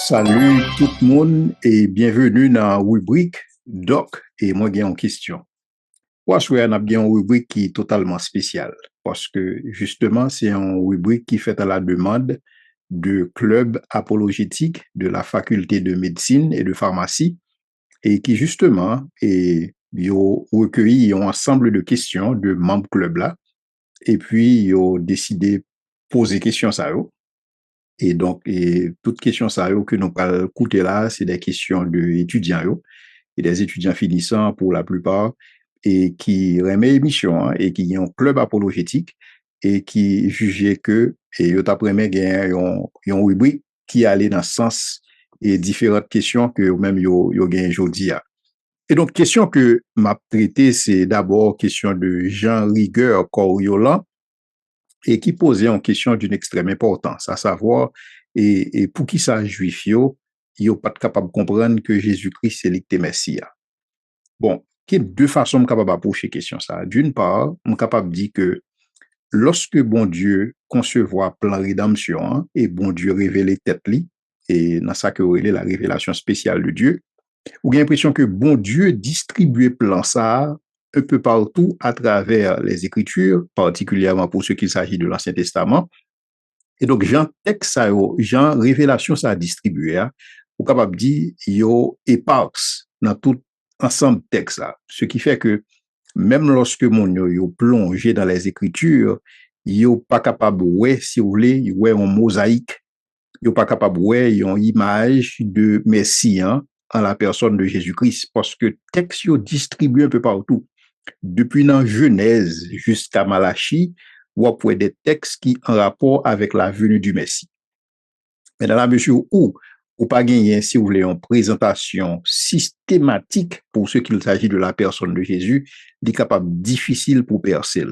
Salut tout le monde et bienvenue dans la rubrique Doc et moi j'ai une question. Moi je on a bien une rubrique qui est totalement spéciale parce que justement c'est une rubrique qui fait à la demande de club apologétique de la faculté de médecine et de pharmacie et qui justement yo recueilli un ensemble de questions de membres club là et puis ils ont décidé poser questions à eux. Et donc, toutes questions ça yo que nous allons écouter là, c'est des questions d'étudiants yo, et des étudiants finissants pour la plupart, et qui remet émission, hein, et qui ont un club apologétique, et qui jugeait que, et yo t'apprenait gagner yon rubrique qui allait dans ce sens, et différentes questions que même yo gagné aujourd'hui. Et donc, question que m'a traité, c'est d'abord question de Jean Rigueur Coriolan, et qui posait en question d'une extrême importance, à savoir, et pour qui ça juif yo pas capable de comprendre que Jésus-Christ c'est le Messie. Bon, il y a deux façons capable d'approcher question ça. D'une part, on est capable de dire que lorsque bon Dieu concevoir plan rédemption et bon Dieu révéler tête li et dans ça que la révélation spéciale de Dieu, ou a l'impression que bon Dieu distribue plan ça un peu partout à travers les Écritures, particulièrement pour ce qu'il s'agit de l'Ancien Testament. Et donc, Jean texte ça, Jean révélation ça a distribué, ou capable dire, yo éparse dans tout ensemble texte là. Ce qui fait que même lorsque mon yo plongé dans les Écritures, yo pas capable ouais, si vous voulez, ouais en mosaïque, yo pas capable ouais une image de Messie en la personne de Jésus-Christ parce que texte yo distribué un peu partout. Depuis dans Genèse jusqu'à Malachie, ou après des textes qui en rapport avec la venue du Messie. Mais dans la mesure où ou pas gagner, si vous voulez, une présentation systématique pour ce qu'il s'agit de la personne de Jésus, il est capable difficile pour percer.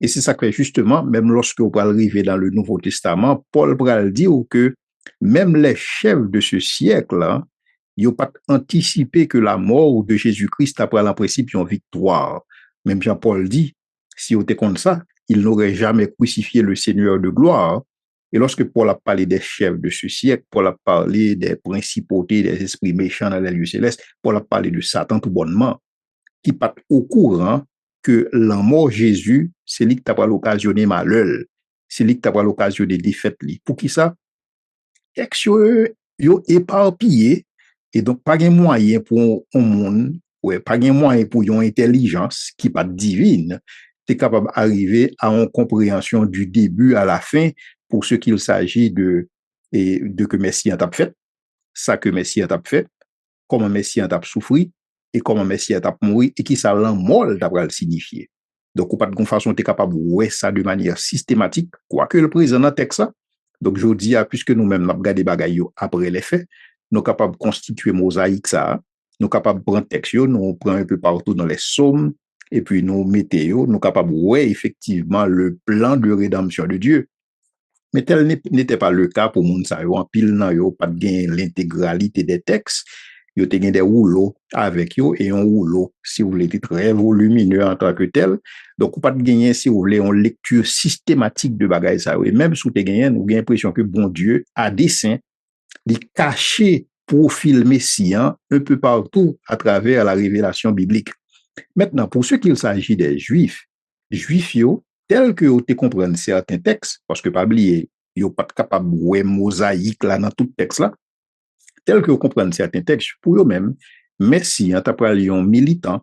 Et c'est ça que justement, même lorsque vous arriver dans le Nouveau Testament, Paul va dire que même les chefs de ce siècle, ils n'ont pas anticipé que la mort de Jésus-Christ après en principe une victoire. Même Jean-Paul dit, si on était comme ça, il n'aurait jamais crucifié le Seigneur de gloire. Et lorsque Paul a parlé des chefs de ce siècle, Paul a parlé des principautés, des esprits méchants dans les lieux célestes, Paul a parlé de Satan tout bonnement, qui pas au courant que la mort Jésus, c'est lui qui t'a pas l'occasionné malheur, c'est lui qui t'a pas l'occasionné défaite. Pour qui ça? Yo éparpillé, et donc pas de moyen pour un monde, ouais, pas de moyen pour une intelligence qui pas divine, t'es capable d'arriver à une compréhension du début à la fin pour ce qu'il s'agit de que Messie a fait, ça que Messie a fait, comment Messie a souffri, et comment Messie a mouru, et qui ça l'enmol d'avoir le signifié. Donc, ou pas de façon, t'es capable de voir ça de manière systématique, quoique le président dans texte ça. Donc, je dis, puisque nous-mêmes, nous regardons les bagailles après les faits, nous sommes capables de constituer mosaïque ça, nous sommes capables de prendre texte, nous prenons un peu partout dans les psaumes, et puis nous mettons, nous sommes capables de voir effectivement le plan de rédemption de Dieu. Mais tel n'était pas le cas pour moun sa yo, en pile nan yo, pas de l'intégralité des textes, yo te gen des rouleaux avec yo, et un rouleau, si vous voulez, très volumineux en tant que tel. Donc, ou pas de gagner, si vous voulez, une lecture systématique de bagay sa yo. Et même sous te gagné, nous avons l'impression que bon Dieu, à dessein, il caché profil messian un peu partout à travers la révélation biblique. Maintenant, pour ce qu'il s'agit des Juifs yo, tel que vous te comprendre certains textes, parce que pas oublier, yo pas capable de mosaïque là dans tout texte là, tel que vous comprenez certains textes, pour eux-mêmes, Messi, t'a pral un militant,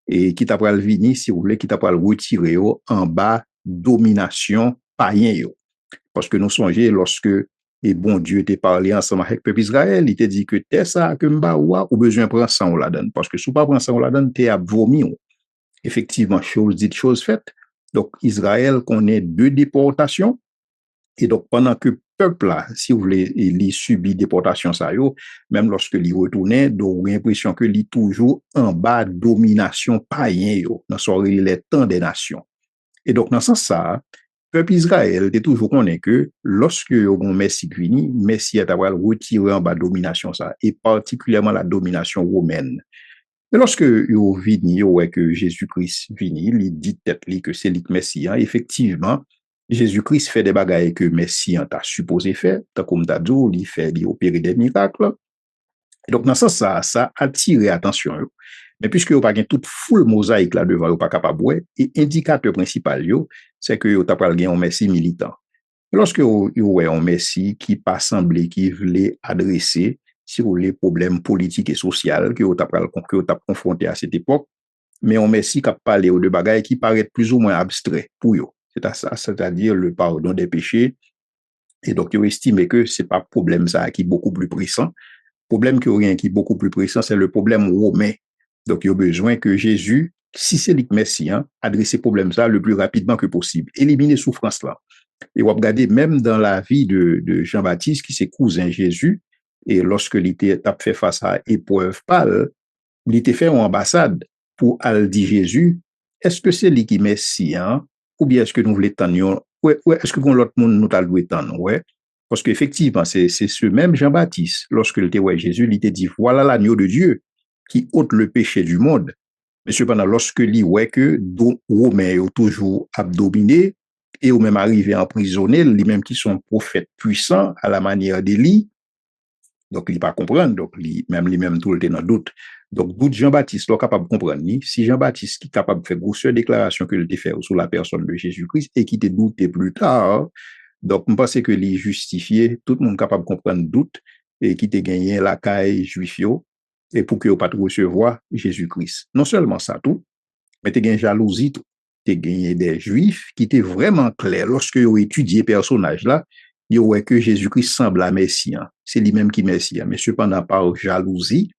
et qui t'a pral vini, si vous voulez, qui t'a pral retirer en bas domination païen yo. Parce que nous songeons lorsque et bon Dieu t'a parlé ensemble avec le peuple Israël, il t'a dit que t'es ça que m'ba ou besoin prendre sang ou la donne. Parce que si pas prendre sang ou la donne, t'es à vomir. Effectivement, chose dite, chose faite. Donc, Israël connaît deux déportations. Et donc, pendant que le peuple, là, si vous voulez, il subit déportation, ça yo, même lorsque il retournait, donc, l'impression que il toujours en bas domination païen, yo, dans les temps des nations. Et donc, dans ce sens, ça, le peuple Israël, est toujours connaît que lorsque on Messie vini, Messie a retiré en bas domination, ça, et particulièrement la domination romaine. Mais lorsque yo vini, yo ouais que Jésus-Christ vini, il dit tête li que c'est le Messie, effectivement, Jésus-Christ fait des bagailles que Messie t'a supposé faire, tant comme t'as dit, il fait, il opérer des miracles. Et donc, dans ce sens, ça attire l'attention. Mais puisque vous pas toute foule mosaïque là devant, vous pas capable ouais, et indicateur principal c'est que vous pas un Messie militant. Lorsque vous avez un Messie qui pas semblé, qui voulait adresser sur les problèmes politiques et sociaux que vous avez confronté à cette époque, mais un Messie qui a parlé de bagailles qui paraissent plus ou moins abstraits pour eux. C'est-à-dire le pardon des péchés. Et donc, ils estiment que c'est pas problème ça qui est beaucoup plus pressant. Problème qui est beaucoup plus pressant, c'est le problème romain. Donc, il y a besoin que Jésus, si c'est le Messie, adresse ce problème ça le plus rapidement que possible. Éliminer souffrance là. Et on regarder même dans la vie de Jean-Baptiste, qui c'est cousin Jésus, et lorsque il a fait face à épreuve pâle, il était fait en ambassade pour aller dire Jésus, est-ce que c'est lui qui est Messie, ou bien est-ce que nous voulons tendre, ouais, est-ce que l'autre monde nous a loué tendre, ouais? Parce qu'effectivement, c'est ce même Jean-Baptiste, lorsque il était ouais, Jésus, il était dit, voilà l'agneau de Dieu qui ôte le péché du monde. Mais cependant, lorsque il ouais que Romains ont toujours abdominé et ou même arrivé à emprisonner, lui-même qui sont prophètes puissants à la manière d'Élie, donc il ne pas comprendre, donc lui-même tout le temps dans doute. Donc, doute Jean-Baptiste, là, capable de comprendre, si Jean-Baptiste qui est capable de faire grosse déclaration que il fait sur la personne de Jésus-Christ et qui te douté plus tard, donc, je pense que les justifié, tout le monde capable de comprendre doute et qui te gagné la caille juifio et pour que vous pas recevoir Jésus-Christ. Non seulement ça tout, mais tu gagné jalousie tout. Tu gagné des juifs qui étaient vraiment clairs lorsque vous étudiez personnage là, il y que Jésus-Christ semble à Messie. C'est lui-même qui est Messie. Mais cependant, par jalousie,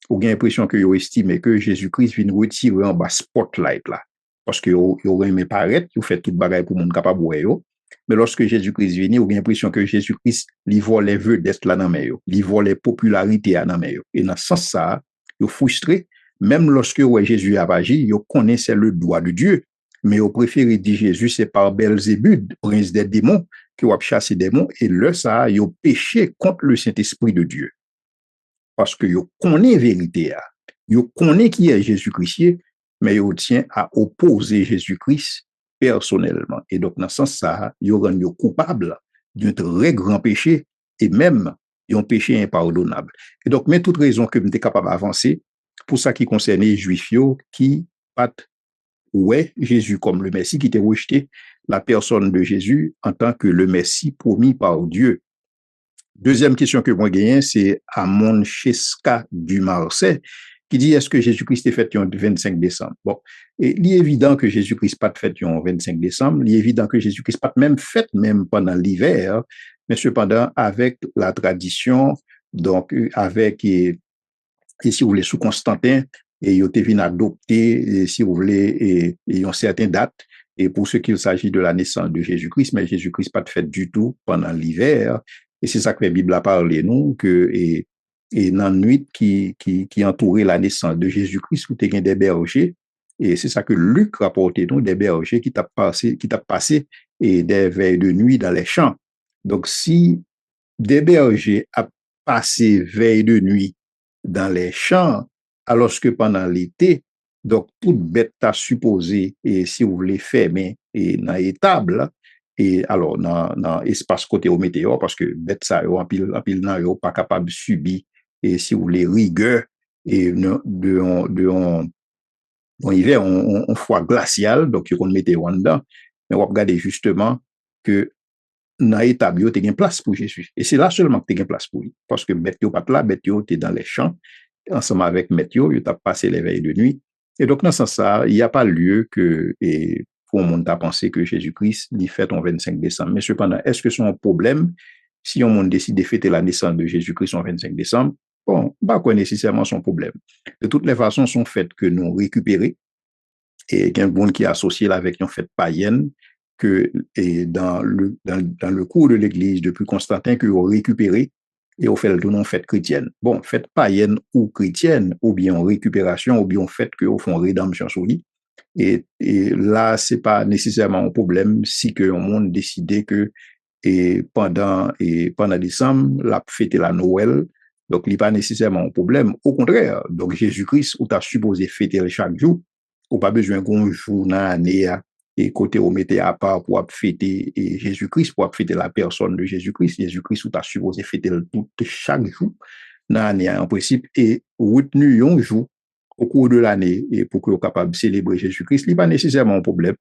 vous avez l'impression que vous estimez que Jésus-Christ vient retirer en bas spotlight là. Parce que vous aimez paraître, vous faites toute bagaille pour le monde capable de voir. Mais lorsque Jésus-Christ vient, vous avez l'impression que Jésus-Christ lui vole les vedettes là dans les mains, lui vole les popularités dans les mains. Et dans ce sens, ça, vous frustré. Même lorsque ouais, Jésus a agi, vous connaissez le doigt de Dieu. Mais vous préférez dire Jésus, c'est par Belzébuth, prince des démons, qui a chassé des démons. Et là, ça, vous péché contre le Saint-Esprit de Dieu. Parce que vous connaissez la vérité. Vous connaissez qui est Jésus-Christ, mais vous tient à opposer Jésus-Christ personnellement. Et donc, dans ce sens, ça, vous rendez coupable d'un très grand péché et même d'un péché impardonnable. Et donc, mais toute raison que vous êtes capable d'avancer pour ça qui concerne les Juifs qui battent ouais Jésus comme le Messie, qui était rejeté la personne de Jésus en tant que le Messie promis par Dieu. Deuxième question que moi gagne, c'est Amon Cheska du Marseille, qui dit est-ce que Jésus-Christ est fait le 25 décembre? Bon, et il est évident que Jésus-Christ pas fait le 25 décembre, il est évident que Jésus-Christ pas même fait même pendant l'hiver, mais cependant avec la tradition, donc avec et si vous voulez sous Constantin, et il été venu adopter, si vous voulez, et une certaine date. Et pour ce qu'il s'agit de la naissance de Jésus-Christ, mais Jésus-Christ pas de fait du tout pendant l'hiver. Et c'est ça que la Bible a parlé, nous, que, et dans la nuit qui entourait la naissance de Jésus-Christ, où il y a des bergers. Et c'est ça que Luc rapportait, nous, des bergers qui t'a passé et des veilles de nuit dans les champs. Donc, si des bergers a passé veille de nuit dans les champs, alors que pendant l'été, donc toute bête a supposé, et si vous voulez fermer et dans l'étable, et alors dans espace côté au météo, parce que bête ça, en pile nan pas capable de subir, et si vous voulez rigueur, et de hiver, on froid glacial, donc on mettait en dedans, mais on va regarder justement que dans l'étable, il y a une place pour Jésus. Et c'est là seulement que tu as une place pour lui. Parce que Bethio pas là, Bethio, tu es dans les champs, ensemble avec Bethio, tu as passé les veilles de nuit. Et donc, dans ce sens, il n'y a pas lieu que, et pour le monde a pensé que Jésus-Christ l'y fête le 25 décembre. Mais cependant, est-ce que c'est un problème si on décide de fêter la naissance de Jésus-Christ le 25 décembre? Bon, pas quoi nécessairement son problème. De toutes les façons, sont faites que nous récupérer et qu'il y a un monde qui est associé avec une fête païenne que et dans le cours de l'Église depuis Constantin que ont récupéré et on fait le nom fête chrétienne. Bon, fête païenne ou chrétienne, ou bien en récupération, ou bien fête que au fond rédemption sur lui. Et là, c'est pas nécessairement un problème si que on monde décidé que pendant décembre, la fête la Noël, donc il n'est pas nécessairement un problème. Au contraire, donc Jésus-Christ, où tu as supposé fêter chaque jour, ou pas besoin d'un jour dans l'année et côté on mettait à part pour fêter Jésus-Christ, pour fêter la personne de Jésus-Christ. Jésus-Christ, où tu as supposé fêter tout chaque jour dans l'année en principe, et retenu un jour au cours de l'année et pour que vous capable de célébrer Jésus-Christ, ce n'est pas nécessairement un problème.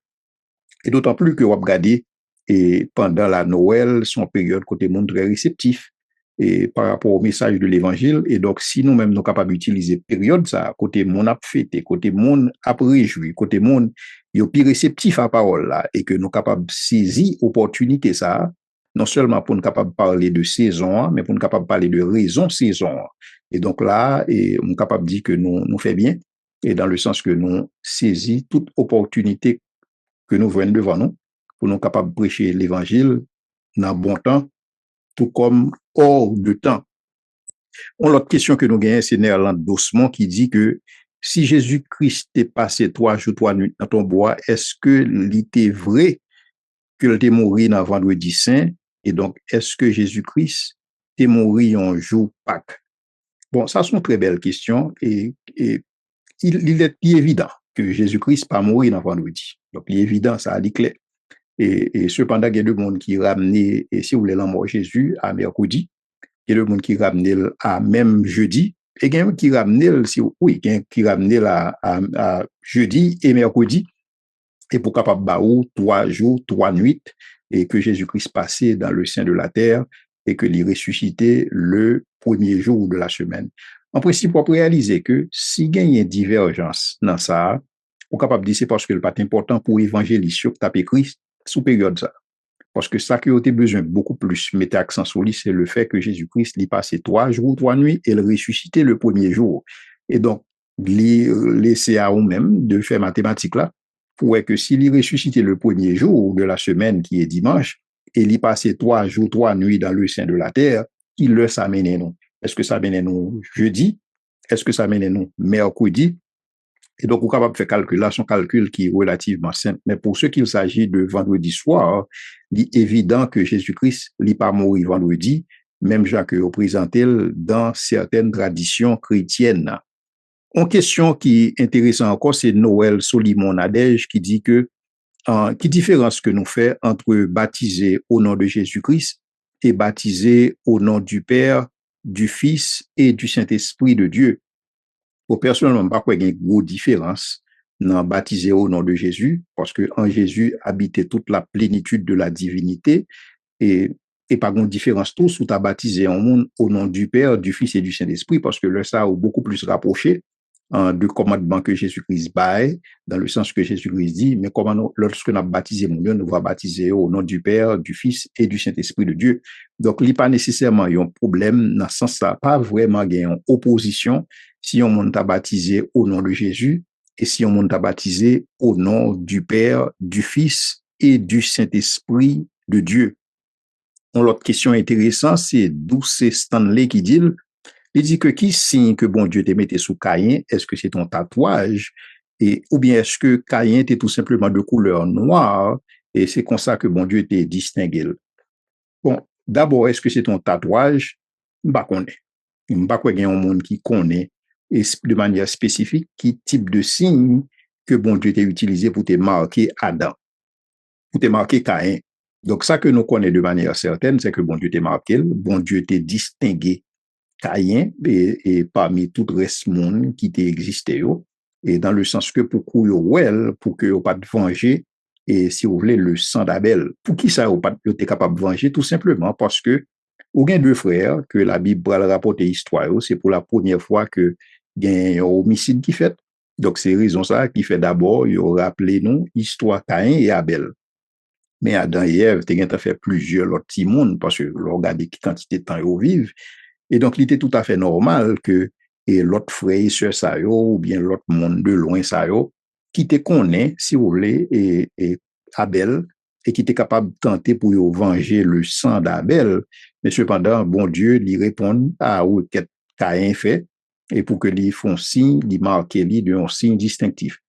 Et d'autant plus que vous regardez, et pendant la Noël, son période côté monde très réceptif et par rapport au message de l'évangile. Et donc, si nous-mêmes nous sommes capables d'utiliser période ça, côté monde a fêté, côté monde a réjoui, côté monde est plus réceptif à la parole là, et que nous sommes capables de saisir opportunité ça, non seulement pour nous capables de parler de saison, mais pour nous capables de parler de raison saison. Et donc là, et nous sommes capables de dire que nous fait bien, et dans le sens que nous saisissons toute opportunité que nous voyons devant nous, pour nous capables de prêcher l'évangile dans bon temps, tout comme hors de temps. L'autre question que nous gagnons, c'est Néerland Dossement qui dit que si Jésus-Christ est passé 3 jours, 3 nuits dans ton bois, est-ce que l'était vrai qu'il était mort dans vendredi saint? Et donc, est-ce que Jésus-Christ est mort un jour Pâques? Bon, ça, c'est une très belle question et il est évident que Jésus-Christ n'est pas mort dans vendredi. Donc, il est évident, ça a dit clair. Et cependant, il y a des gens qui ramenaient, et si vous voulez, la mort Jésus à mercredi, il y a des gens qui ramenaient à même jeudi, et il y a qui ramenaient, oui, qui ramenaient à jeudi et mercredi, et pour capable baou 3 jours, 3 nuits, et que Jésus-Christ passait dans le sein de la terre, et que il ressuscitait le premier jour de la semaine. En principe, on peut réaliser que si il y a une divergence dans ça, on est capable de dire c'est parce que le pas important pour évangéliser sur taper Christ sous période ça. Parce que ça qui a besoin beaucoup plus mettre accent sur lui, c'est le fait que Jésus-Christ l'y passé 3 jours, 3 nuits et le ressuscité le premier jour. Et donc, laisser à vous-même de faire mathématiques là, pour que s'il ressuscité le premier jour de la semaine qui est dimanche, et l'y passé 3 jours, 3 nuits dans le sein de la terre, il le s'amène nous. Est-ce que ça amène nous jeudi? Est-ce que ça amène nous mercredi? Et donc, on est capable de faire calcul. Là, son calcul qui est relativement simple. Mais pour ce qu'il s'agit de vendredi soir, il est évident que Jésus-Christ n'est pas mort vendredi, même Jacques que représenté dans certaines traditions chrétiennes. Une question qui est intéressante encore, c'est Noël Solimon Nadège qui dit que, qui différence que nous fait entre baptiser au nom de Jésus-Christ et baptiser au nom du Père, du Fils et du Saint-Esprit de Dieu. Pour personnellement, pas quoi, il y a une grosse différence dans baptiser au nom de Jésus, parce que en Jésus habitait toute la plénitude de la divinité, et pas de différence tout sous ta baptisé en monde au nom du Père, du Fils et du Saint-Esprit, parce que le ça est beaucoup plus rapproché de commandement que Jésus-Christ baille, dans le sens que Jésus-Christ dit, mais comment lorsque nous avons baptisé mon Dieu, nous va baptiser au nom du Père, du Fils et du Saint-Esprit de Dieu. Donc, il n'y a pas nécessairement un problème dans ce sens-là, pas vraiment une opposition si on monde t'a baptisé au nom de Jésus et si on monde t'a baptisé au nom du Père, du Fils et du Saint-Esprit de Dieu. L'autre question intéressante, c'est d'où c'est Stanley qui dit, il dit que qui signe que bon Dieu te mette sous Caïn, est-ce que c'est ton tatouage, et, ou bien est-ce que Caïn était tout simplement de couleur noire, et c'est comme ça que bon Dieu te distingué. Bon, d'abord, est-ce que c'est ton tatouage? M'pa connaît. M'pa quoi gen un monde qui connaît, et de manière spécifique, qui type de signe que bon Dieu t'a utilisé pour te marquer Adam, pour te marquer Caïn. Donc, ça que nous connaissons de manière certaine, c'est que bon Dieu t'a marqué, bon Dieu t'a distingué Caïn et parmi tout le reste monde qui existait, et dans le sens que pour que vous pas de venger, et si vous voulez, le sang d'Abel. Pour qui ça, vous pas été capable de venger? Tout simplement parce que, vous avez deux frères, que la Bible va rapporter histoire, c'est pour la première fois que il y a un homicide qui fait. Donc, c'est raison ça qui fait d'abord, il rappelé nous, histoire Caïn et Abel. Mais Adam et Ève, tu as fait plusieurs autres petits mondes, parce que, regardez quantité de temps ils vivent. Et donc, il était tout à fait normal que l'autre frère et soeur ça ou bien l'autre monde de loin ça qui te connaît, si vous voulez, et Abel, et qui était capable de tenter pour venger le sang d'Abel. Mais cependant, bon Dieu lui répond à ce que Caïn fait, et pour que lui font signe, lui marque lui d'un signe distinctif.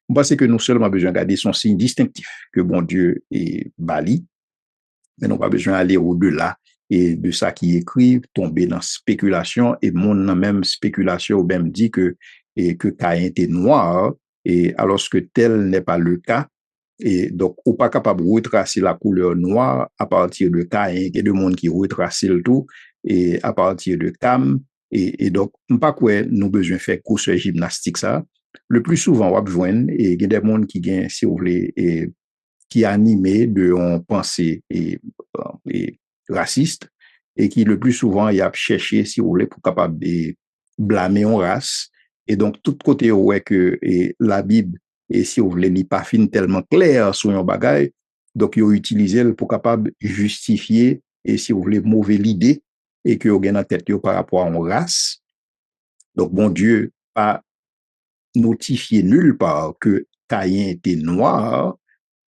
On pense que nous seulement besoin de garder son signe distinctif, que bon Dieu est bali, mais nous pas besoin d'aller au-delà et de ça qui écrit, tomber dans spéculation, et mon même spéculation ou même dit que Caïn était noir, et alors que tel n'est pas le cas, Et donc, ou pas capable de retracer la couleur noire à partir de Caïn, il y a des gens qui retracent le tout, et à partir de Cam, et donc, pas quoi nous besoin faire course gymnastique ça. Le plus souvent, on va besoin, et il y a des gens qui gagnent, si vous voulez, et qui animé de en pensée et raciste, et qui le plus souvent, il a cherché, si vous voulez, pour capable de blâmer en race. Et donc, tout côté, ouais, que et la Bible, et si vous voulez, n'est pas fin tellement clair sur un bagage, donc, ils ont utilisé pour capable justifier, et si vous voulez, mauvais l'idée, et que vous avez en tête par rapport à une race. Donc, bon Dieu, pas notifié nulle part que Caïn était noir,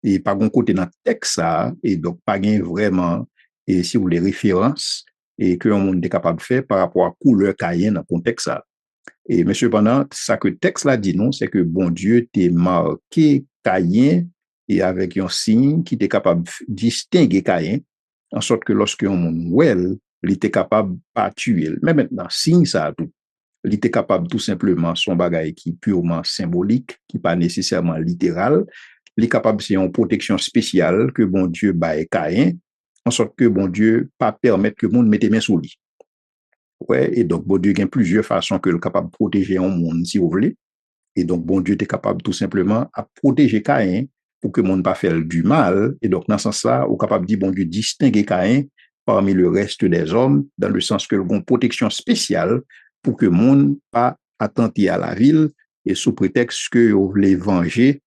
et pas bon côté dans le texte ça, et donc pas gain vraiment, et si vous voulez, références, et que on est capable de faire par rapport à couleur Caïn dans le contexte ça. Et mais cependant, ça que le texte là dit non, c'est que bon Dieu t'est marqué Caïn, et avec un signe qui était capable de distinguer Caïn, en sorte que lorsque on monde well, il était capable de pas tuer. Mais maintenant, signe ça tout. Il était capable tout simplement son bagage qui est purement symbolique, qui n'est pas nécessairement littéral. Il est capable c'est une protection spéciale que bon Dieu baille Caïn, en sorte que bon Dieu pas permettre que le monde mette main sous lui. Ouais, et donc bon Dieu a plusieurs façons que le capable de protéger un monde si vous voulez. Et donc bon Dieu est capable tout simplement à protéger Caïn pour que le monde pas faire du mal. Et donc dans ce sens-là, on est capable de dire bon Dieu distinguer Caïn parmi le reste des hommes, dans le sens que une protection spéciale pour que le monde pas attenté à la ville et sous prétexte que vous voulez venger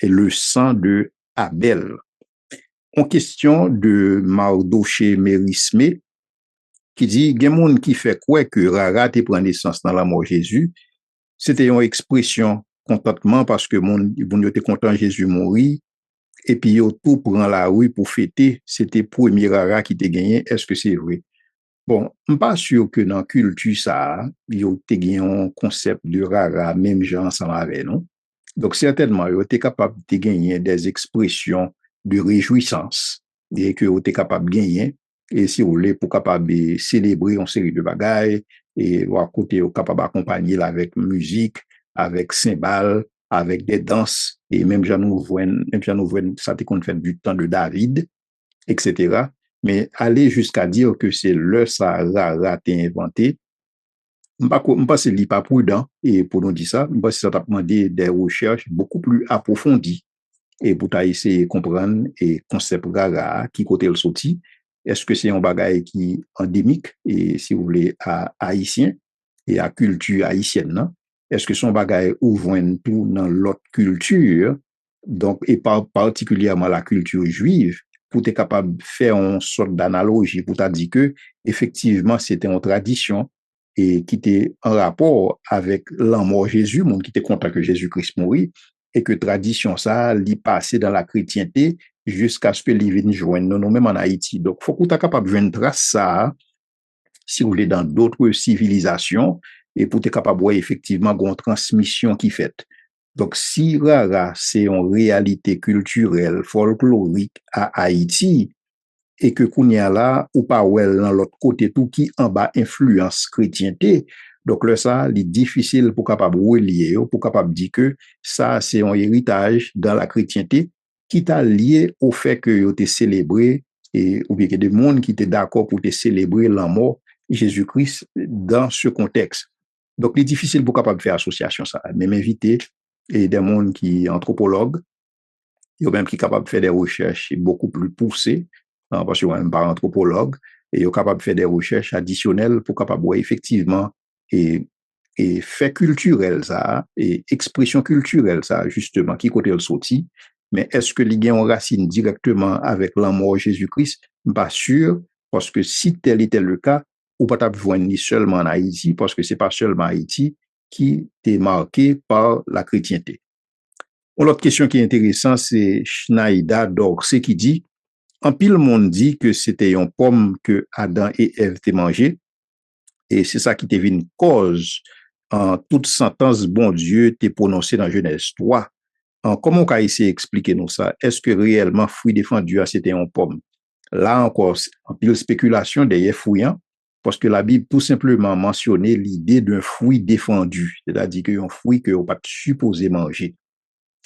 et le sang de Abel. En question de Mardoché Mérismé, qui dit, il y a des gens qui fait quoi que Rara te prend naissance dans la mort Jésus, c'était une expression contentement parce que mon était content Jésus mourir, et puis yo tout prend la rue pour fêter, c'était premier Rara qui te gagné, est-ce que c'est vrai? Bon, je ne suis pas sûr que dans la culture, ça, il y a un concept de rara, même gens ensemble avec, non? Donc, certainement, il été capable de gagner des expressions de réjouissance et que vous êtes capable de gagner. Et si vous voulez, pour capable de célébrer une série de bagailles et à côté, vous capable d'accompagner avec musique, avec cymbales, avec des danses et même j'en nous voyons, ça te compte fait du temps de David, etc. Mais aller jusqu'à dire que c'est le Sahara t'est inventé, je ne pense que ce n'est pas prudent et pour nous dire ça, je pense que ça t'a demandé des recherches beaucoup plus approfondies et pour essayer de comprendre et concept rara qui côté le sorti. Est-ce que c'est un bagage qui est endémique et si vous voulez à haïtien et à culture haïtienne, non? Est-ce que son bagage ouvre tout dans l'autre culture, donc et particulièrement la culture juive, pour être capable de faire une sorte d'analogie pour te dire que effectivement c'était une tradition et qui était en rapport avec l'amour Jésus, monde qui était content que Jésus-Christ mourit, et que tradition ça, l'y passé dans la chrétienté jusqu'à ce que l'y vienne joindre nous même en Haïti. Donc, faut qu'on soit capable de joindre trace ça, si vous voulez, dans d'autres civilisations, et pour être capable de voir effectivement une transmission qui fait. Donc, si Rara, c'est une réalité culturelle, folklorique à Haïti, et que Kounia là, ou pas well dans l'autre côté tout qui en bas influence chrétienté, donc là, ça, il est difficile pour capable relier, pour capable dire que ça, c'est un héritage dans la chrétienté qui t'a lié au fait que vous avez célébré, et, ou bien que des gens qui étaient d'accord pour te célébrer la mort de Jésus-Christ dans ce contexte. Donc, il est difficile pour capable faire association ça. Même invité, et des gens qui anthropologues, il y a même qui sont capables de faire des recherches beaucoup plus poussées, parce que même pas anthropologue, et ils sont capables de faire des recherches additionnelles pour capable voir effectivement et fait culturel ça, et expression culturelle ça, justement, qui côté le sorti, mais est-ce que les ont racine directement avec la mort de Jésus-Christ? Pas sûr, parce que si tel était le cas, ou pas voir ni seulement en Haïti, parce que c'est pas seulement Haïti qui est marqué par la chrétienté. L'autre question qui est intéressante, c'est Schneider Dorse qui dit, en pile monde dit que c'était une pomme que Adam et Ève t'ont mangé, et c'est ça qui t'est une cause en toute sentence bon Dieu t'est prononcé dans Genèse 3. Comment on peut essayer d'expliquer nous ça? Est-ce que réellement fruit défendu c'était une pomme? Là encore, en pile spéculation derrière fruit, parce que la Bible tout simplement mentionnait l'idée d'un fruit défendu, c'est-à-dire qu'un fruit que on pas supposé manger.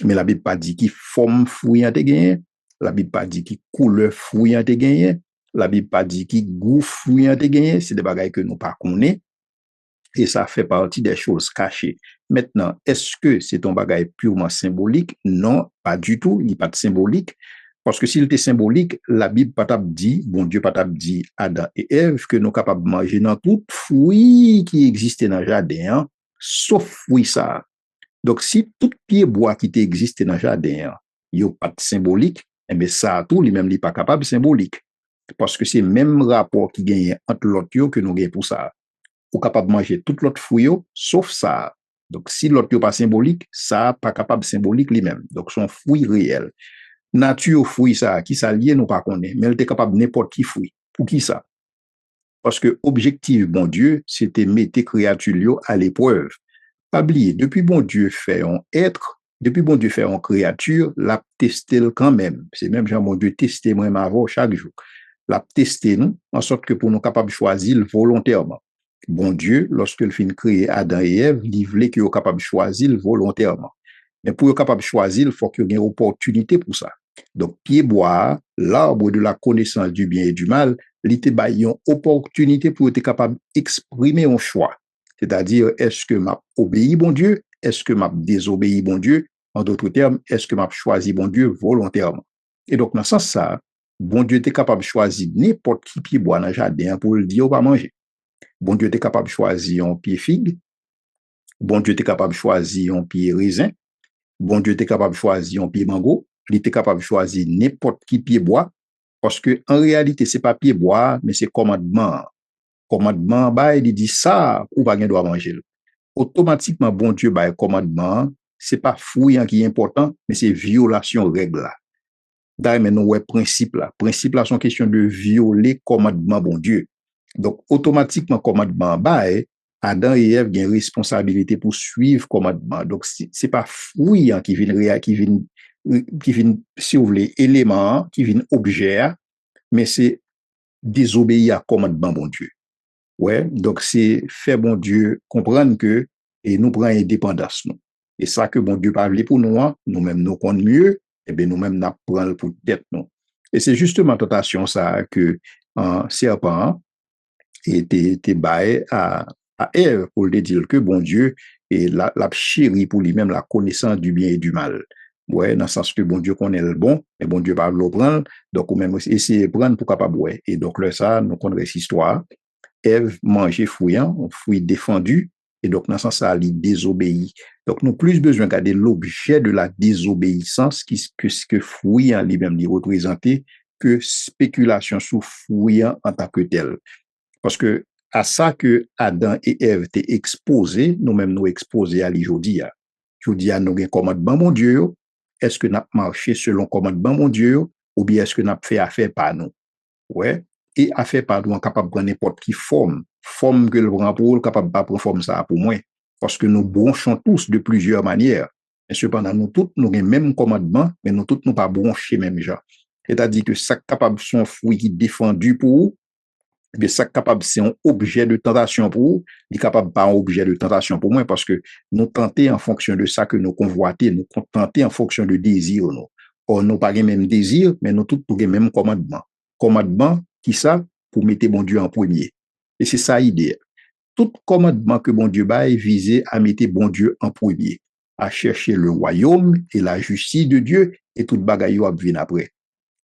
Mais la Bible pas dit qui forme fruit en te gagné, la Bible pas dit qui couleur fruit en te gagné, la Bible pas dit qui goût fruit en te gagné, c'est des bagages que nous pas connaît et ça fait partie des choses cachées. Maintenant, est-ce que c'est un bagage purement symbolique? Non, pas du tout, il n'est pas de symbolique. Parce que s'il était symbolique, la Bible pas t'a dit, bon Dieu pas t'a dit Adam et Ève que nous capables de manger dans tout fruit qui existait dans le jardin, hein, sauf fruit ça. Donc, si tout pied bois qui existe dans le jardin, il n'y a pas de symbolique, eh bien, ça, tout, lui-même, il n'est pas capable de symbolique. Parce que c'est le même rapport qui gagne entre l'autre que nous gagnons pour ça. Ou capable de manger tout l'autre fruit, sauf ça. Donc, si l'autre n'est pas symbolique, ça pas capable de symbolique lui-même. Donc, son fruit réel. Nature fruit ça, qui ça lié, nous pas connaît, mais elle est capable de n'importe qui fruit. Pour qui ça? Parce que objectif, bon Dieu, c'était mettre créature à l'épreuve. Pas oublier, depuis bon Dieu fait un être, depuis bon Dieu fait une créature, l'a testé quand même. C'est même Jean bon Dieu testé moi avant chaque jour. L'a testé nous, en sorte que pour nous capables de choisir volontairement. Bon Dieu, lorsqu'il fin créer Adam et Ève, il voulait qu'ils soient capables de choisir volontairement. Mais pour être capable de choisir, il faut qu'il y ait une opportunité pour ça. Donc, pied bois, l'arbre de la connaissance du bien et du mal, il était une opportunité pour être capable d'exprimer un choix. C'est-à-dire, est-ce que m'a obéi bon Dieu? Est-ce que m'a désobéi bon Dieu? En d'autres termes, est-ce que m'a choisi bon Dieu volontairement? Et donc, dans ce sens, ça, bon Dieu était capable de choisir n'importe qui pied bois dans le jardin pour le dire, on va manger. Bon Dieu était capable de choisir un pied figue. Bon Dieu était capable de choisir un pied raisin. Bon Dieu était capable de choisir un pied mango. Il était capable de choisir n'importe qui pied bois. Parce que, en réalité, c'est pas pied bois, mais c'est commandement. Commandement, bah, il dit ça, ou pas doit manger. Automatiquement, bon Dieu, bah, commandement, c'est pas fruit qui est important, mais c'est violation règle là. D'ailleurs, nous, ouais, principe là. Principe là, sont question de violer commandement, bon Dieu. Donc, automatiquement, commandement, bah, Adam et Ève ont une responsabilité pour suivre commandement. Donc, c'est pas fruit qui vient, si vous voulez, élément, qui vient objet, mais c'est désobéir à commandement, bon Dieu. Ouais, donc c'est faire bon Dieu comprendre que et nous prend indépendance nous. Et ça que bon Dieu parle pour nous, nous-mêmes nous connaissons mieux, et bien nous-mêmes nous prenons pour tête nous. Et c'est justement tentation ça que un serpent était baillé à Ève pour lui dire que bon Dieu et la chérie pour lui-même la connaissance du bien et du mal. Ouais, dans le sens que bon Dieu connaît le bon, et bon Dieu parle le prendre, donc ou même essayer de prendre pour capable ouais. Et donc là ça nous connaissons cette histoire. Ève mangeait fruit, un fruit défendu, et donc dans ce sens, ça, il désobéit. Donc, nous avons plus besoin de garder l'objet de la désobéissance que fruit en lui-même représenté que spéculation sur fruit en tant que tel. Parce que à ça que Adam et Ève étaient exposés, nous-mêmes nous exposés à l'aujourd'hui. Aujourd'hui, nous avons un commandement, mon Dieu. Est-ce que nous avons marché selon commandement, mon Dieu, ou bien est-ce que nous avons fait affaire par nous? Ouais. Et affaire par nous, capable de prendre n'importe qui forme que le prend pour, capable de pas prendre forme ça pour moi. Parce que nous bronchons tous de plusieurs manières. Et cependant, nous tous, nous avons le même commandement, mais nous tous, nous pas bronchés même genre. C'est-à-dire que ça capable son fruit qui est défendu pour vous, mais ça capable c'est un objet de tentation pour vous, il est capable pas un objet de tentation pour moi parce que nous tenter en fonction de ça que nous convoiter, nous tenter en fonction de désir nous. Or, nous pas le même désir, mais nous tous pour le même commandement. Commandement qui ça pour mettre bon Dieu en premier. Et c'est ça l'idée. Tout commandement que bon Dieu baille visait à mettre bon Dieu en premier, à chercher le royaume et la justice de Dieu et toute bagaille à venir après.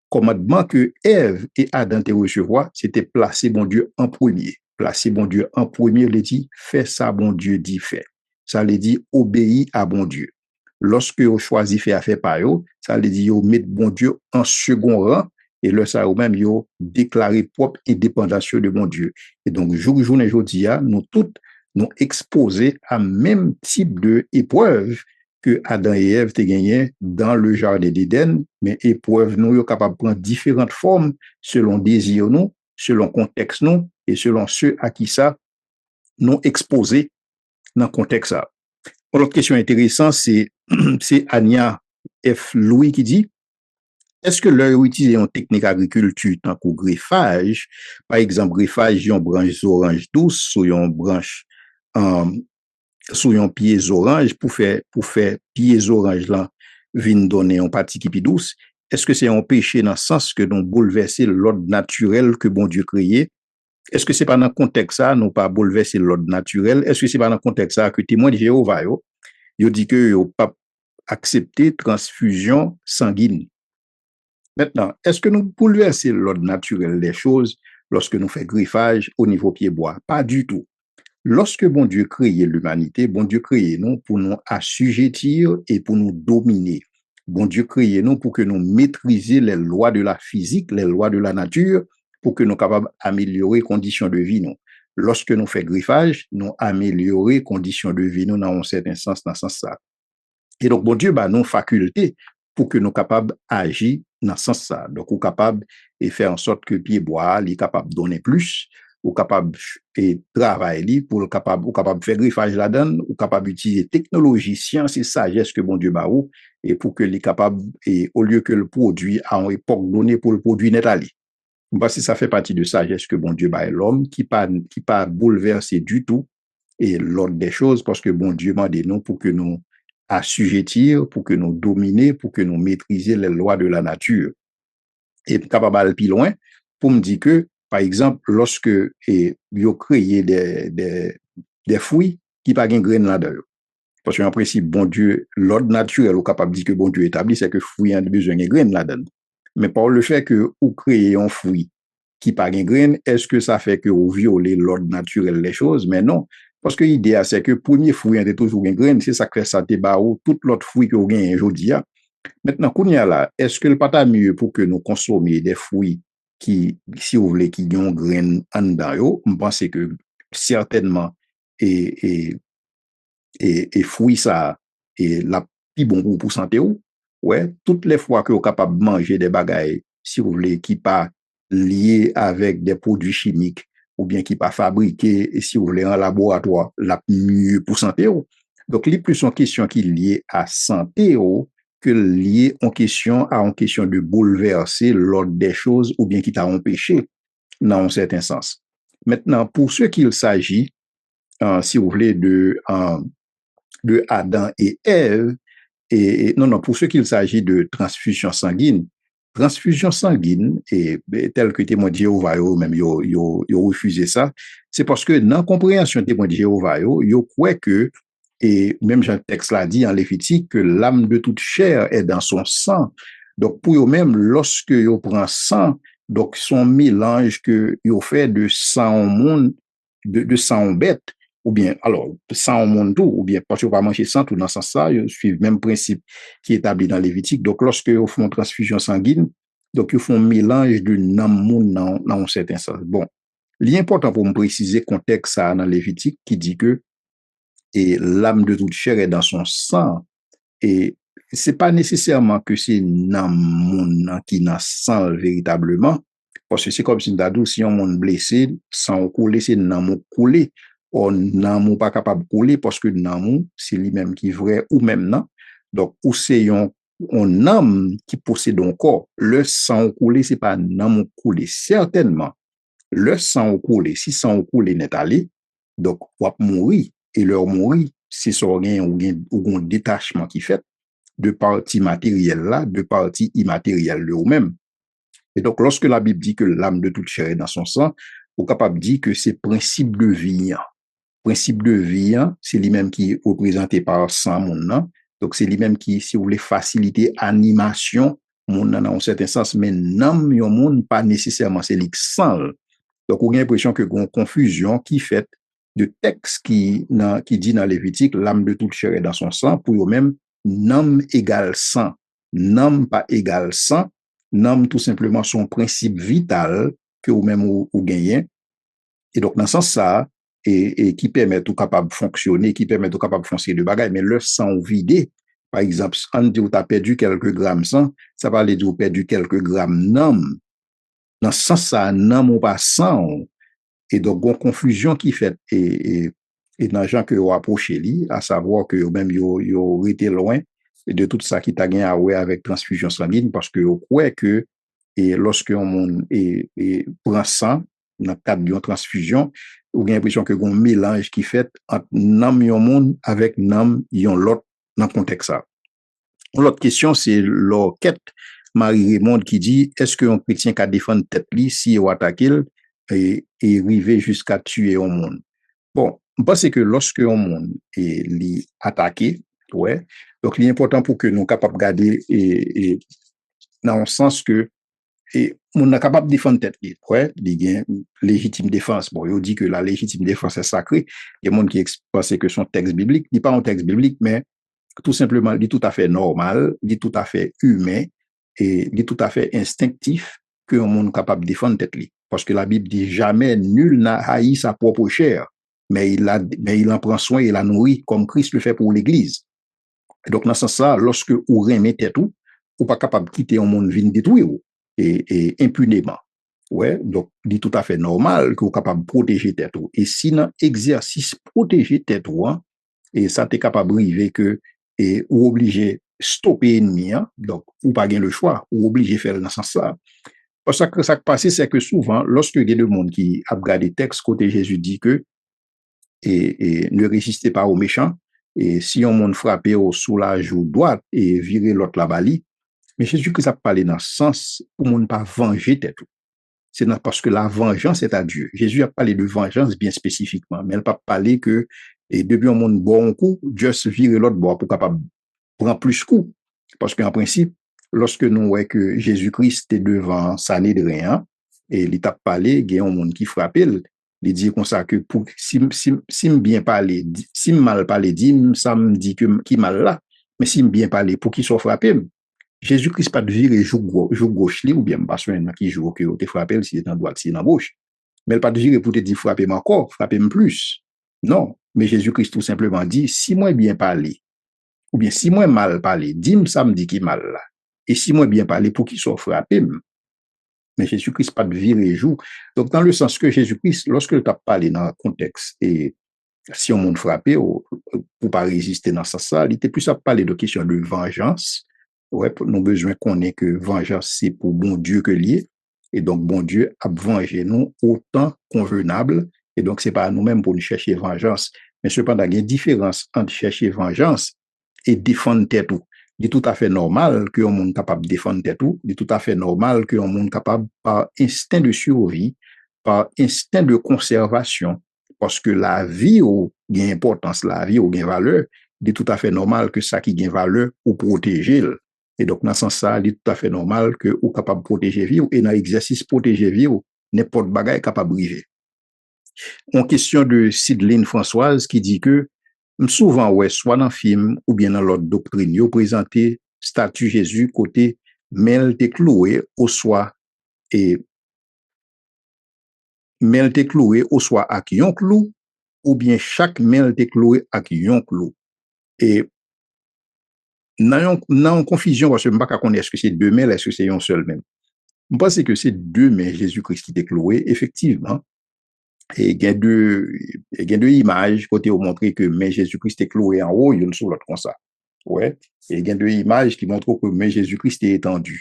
Commandement que Ève et Adam te recevoir, c'était placer bon Dieu en premier. Placer bon Dieu en premier, il dit, fais ça, bon Dieu dit, fait. Ça le dit, obéis à bon Dieu. Lorsque vous choisissez faire affaire par eux, ça le dit, vous mettez bon Dieu en second rang, et là, ça ou même, vous déclarez propre indépendance de bon Dieu. Et donc, journée, aujourd'hui, nous toutes, nous exposés à même type de épreuve que Adam et Ève te gagné dans le jardin d'Éden, mais épreuve nous sont capables de prendre différentes formes selon désir nous, selon contexte nous, et selon ceux à qui ça nous exposés dans le contexte ça. L'autre question intéressante, c'est Ania F. Louis qui dit, est-ce que leur utiliser une technique agriculture tant qu'au greffage, par exemple, greffage une branche orange douce sur une branche sur un pied orange pour faire pieds orange là vin donner un parti qui plus douce, est-ce que c'est un péché dans le sens que nous bouleverser l'ordre naturel que bon Dieu créé? Est-ce que c'est pas dans le contexte ça, nous pas bouleverser l'ordre naturel? Est-ce que c'est pas dans le contexte ça que témoin de Jéhovah, yo dit que yo pas accepter transfusion sanguine? Maintenant, est-ce que nous bouleversons l'ordre naturel des choses lorsque nous faisons griffage au niveau pied-bois? Pas du tout. Lorsque bon Dieu créait l'humanité, bon Dieu créait nous pour nous assujettir et pour nous dominer. Bon Dieu créait nous pour que nous maîtrisions les lois de la physique, les lois de la nature, pour que nous soyons capables d'améliorer les conditions de vie. Nous. Lorsque nous faisons griffage, nous améliorons les conditions de vie nous dans un certain sens, dans ce sens-là. Et donc, bon Dieu, bah, nous faculté pour que nous soyons capables d'agir dans ce sens-là. Donc, nous sommes capables de faire en sorte que pied bois, il est capable de donner plus, ou capable de travailler pour capable de faire griffage là-dedans, ou capable d'utiliser technologie, science et sagesse que bon Dieu bah ou, et pour que les capable, et au lieu que le produit à une époque donnée pour le produit n'est allé. Parce que ça fait partie de sagesse que bon Dieu bah l'homme qui pas bouleversé du tout et l'ordre des choses parce que bon Dieu m'a dit non pour que nous assujettir, pour que nous dominer, pour que nous maîtriser les lois de la nature. Et capable d'aller plus loin pour me dire que, par exemple, lorsque vous créez des fruits qui pas de graines là-dedans. Parce qu'en principe, bon Dieu, l'ordre naturel ou capable de dire que bon Dieu établi, c'est que fruit a besoin de graines là-dedans. Mais par le fait que vous créez un fruit qui pas de graines, est-ce que ça fait que vous violez l'ordre naturel des choses? Mais non. Parce que l'idée, c'est que le premier fruit a toujours une graine, c'est ça que ça débat ou tout l'autre fruit que vous gagnez aujourd'hui. Maintenant, Kounia là, est-ce que le pas mieux pour que nous consommions des fruits qui, si vous voulez, qui ont graines en dedans, je pense que certainement, et, et fruits ça, et la plus bon pour santé ou, ouais, toutes les fois que vous êtes capable de manger des bagailles, si vous voulez, qui pas liés avec des produits chimiques, ou bien qui pas fabriqués, si vous voulez, en laboratoire, la mieux pour santé ou. Donc, les plus sont questions qui liées à santé ou, que lié en question de bouleverser l'ordre des choses ou bien qui t'a empêché dans un certain sens. Maintenant, pour ce qu'il s'agit, si vous voulez, de Adam et Ève, et non, pour ce qu'il s'agit de transfusion sanguine, et tel que témoin de Jéhovah, même, yo refusé ça, c'est parce que dans la compréhension de témoin de Jéhovah, yo croit que et même Jean texte l'a dit en Lévitique que l'âme de toute chair est dans son sang. Donc pour eux-mêmes, lorsque ils prend sang, donc son mélange que ils fait de sang au monde, de sang en bête, ou bien alors sang au monde tout, ou bien parce qu'ils pas manger sang tout dans ce sens ça, ils suivent le même principe qui est établi dans Lévitique. Donc lorsque ils font transfusion sanguine, donc ils font mélange de nam dans un certain sens. Bon, l'important pour me préciser contexte ça dans Lévitique qui dit que et l'âme de toute chair est dans son sang. Et c'est pas nécessairement que c'est dans mon qui dans sang véritablement, parce que c'est comme si d'adou, si on monde blessé, sang coulé, c'est dans mon coulé. On n'a pas capable de couler parce que dans c'est lui-même qui est vrai ou même non. Donc, ou c'est un âme qui possède un corps. Le sang coulé, c'est pas dans mon coulé. Certainement, le sang coulé, si sang coulé n'est allé, donc, on va mourir. Et leur mourir, c'est ça ou un détachement qui fait de parties matérielles là, de parties immatérielles de eux-mêmes. Et donc, lorsque la Bible dit que l'âme de toute chair est dans son sang, on est capable de dire que c'est principe de vie. Principe de vie, c'est lui-même qui est représenté par sang, mon. Donc, c'est lui-même qui, si vous voulez, faciliter animation, mon dans un certain sens, mais non, yon monde pas nécessairement, c'est sang. Donc, on a l'impression que une confusion qui fait de texte qui dit dans Lévitique, l'âme de toute chair est dans son sang, pour eux-mêmes, nom égale sang. Nom pas égale sang. Nom tout simplement son principe vital que vous-même ou gagnez. Et donc, dans ce sens ça, et qui permet tout capable de fonctionner, qui permet tout capable de fonctionner de bagaille, mais le sang vidé, par exemple, on dit que tu as perdu quelques grammes sang, ça va aller dire que tu as perdu quelques grammes nom. Dans ce sens ça, nom ou pas sang. Et donc, une confusion qui fait, et dans les gens que vous approchez, à savoir que même vous été loin de tout ça qui t'a gagné à ouais avec transfusion sanguine, parce que vous croyez que, et lorsque on prend sang, dans le cadre d'une transfusion, vous avez l'impression que vous avez un mélange qui fait entre nam yon monde avec nam yon l'autre dans le contexte ça. L'autre question, c'est l'enquête Marie-Raymond qui dit, est-ce qu'un chrétien qui défend tête li si ou attaque et arriver jusqu'à tuer un monde? Bon, je pense que lorsque un monde est attaqué, ouais, donc il est important pour que nous capables de garder et dans le sens que et on est capable de défendre tête li, ouais, il y a une légitime défense. Bon, il dit que la légitime défense est sacrée. Il y a des gens qui pensent que son texte biblique, il n'est pas un texte biblique, mais tout simplement, il est tout à fait normal, il est tout à fait humain et il est tout à fait instinctif que un monde capable de défendre tête li. Parce que la Bible dit jamais nul n'a haï sa propre chair, mais il en prend soin et la nourrit comme Christ le fait pour l'Église. Et donc, dans ce sens-là, lorsque vous remettez tête ou pas capable de quitter un monde vin détruire et impunément. Ouais, donc, il est tout à fait normal que vous capable de protéger tête ou. Et si dans exercice protéger tête ou, et ça t'est capable de arriver que et ou obligé stopper ennemi, hein, donc ou pas gain le choix, ou obligé faire dans ce sens-là. Parce que ça qui passe, c'est que souvent, lorsque il y a des gens qui a regardé texte côté Jésus dit que et ne résistez pas aux méchants, et si on monde frappé au sous la joue droite et virer l'autre la balie, mais Jésus-Christ a parlé dans ce sens pour ne pas venger tête. C'est parce que la vengeance est à Dieu. Jésus a parlé de vengeance bien spécifiquement, mais elle n'a pas parlé que et depuis un monde bon coup, Dieu se vire l'autre bord pour capable prendre plus coup. Parce qu'en principe, lorsque nous voyons que Jésus-Christ est devant Sanhédrin et il t'a parlé, il y a un monde qui frappe, il dit comme ça que pour, si bien parler, si mal parler, dit, ça me dit que qui mal là, mais si bien parler, pour qu'il soit frappé, Jésus-Christ pas de virer joue gauche li ou bien pas soin qui joue que te frapper si est en droite si est en gauche. Mais elle pas de virer pour te dire frapper encore, frapper plus. Non, mais Jésus-Christ tout simplement dit si moi bien parler ou bien si moi mal parler, dis-moi ça me dit qui mal là. Et si moi bien parler pour qu'il soit frappé. Mais Jésus-Christ pas de virer joue. Donc dans le sens que Jésus-Christ lorsque tu as parlé dans le contexte et si on monde frappé pour pas résister dans ça, il était plus à parler de question de vengeance. Ouais, nous besoin qu'on ait que vengeance c'est pour bon Dieu que lié et donc bon Dieu a vengé nous autant convenable et donc c'est pas à nous-mêmes pour nous chercher vengeance, mais cependant il y a une différence entre chercher vengeance et défendre tête tout. Il est tout à fait normal que un monde capable de défendre tête tout, il est tout à fait normal que un monde capable par instinct de survie, par instinct de conservation parce que la vie ou gain importance, la vie ou gain valeur, il est tout à fait normal que ça qui gain valeur ou protéger. Et donc, dans ce sens-là, il est tout à fait normal que ou capable de protéger vie et dans l'exercice protéger vie ou n'importe bagaille capable de briser. En question de Sideline Françoise qui dit que souvent, ouais, soit dans le film ou bien dans l'autre doctrine, il présenté statut Jésus côté mel te cloué au soit et mel te cloué au soit à yon clou ou bien chaque mel te cloué à yon clou. Et dans une confusion, parce que je ne sais pas est-ce que c'est deux mels, est-ce que c'est un seul même. Je pense que c'est deux mels Jésus-Christ qui est cloué, effectivement. Et il y a deux images côté où montrer que mais Jésus-Christ est cloué en haut, il y a une sur l'autre comme ça. Ouais. Et il y a deux images qui montrent que mais Jésus-Christ est étendu.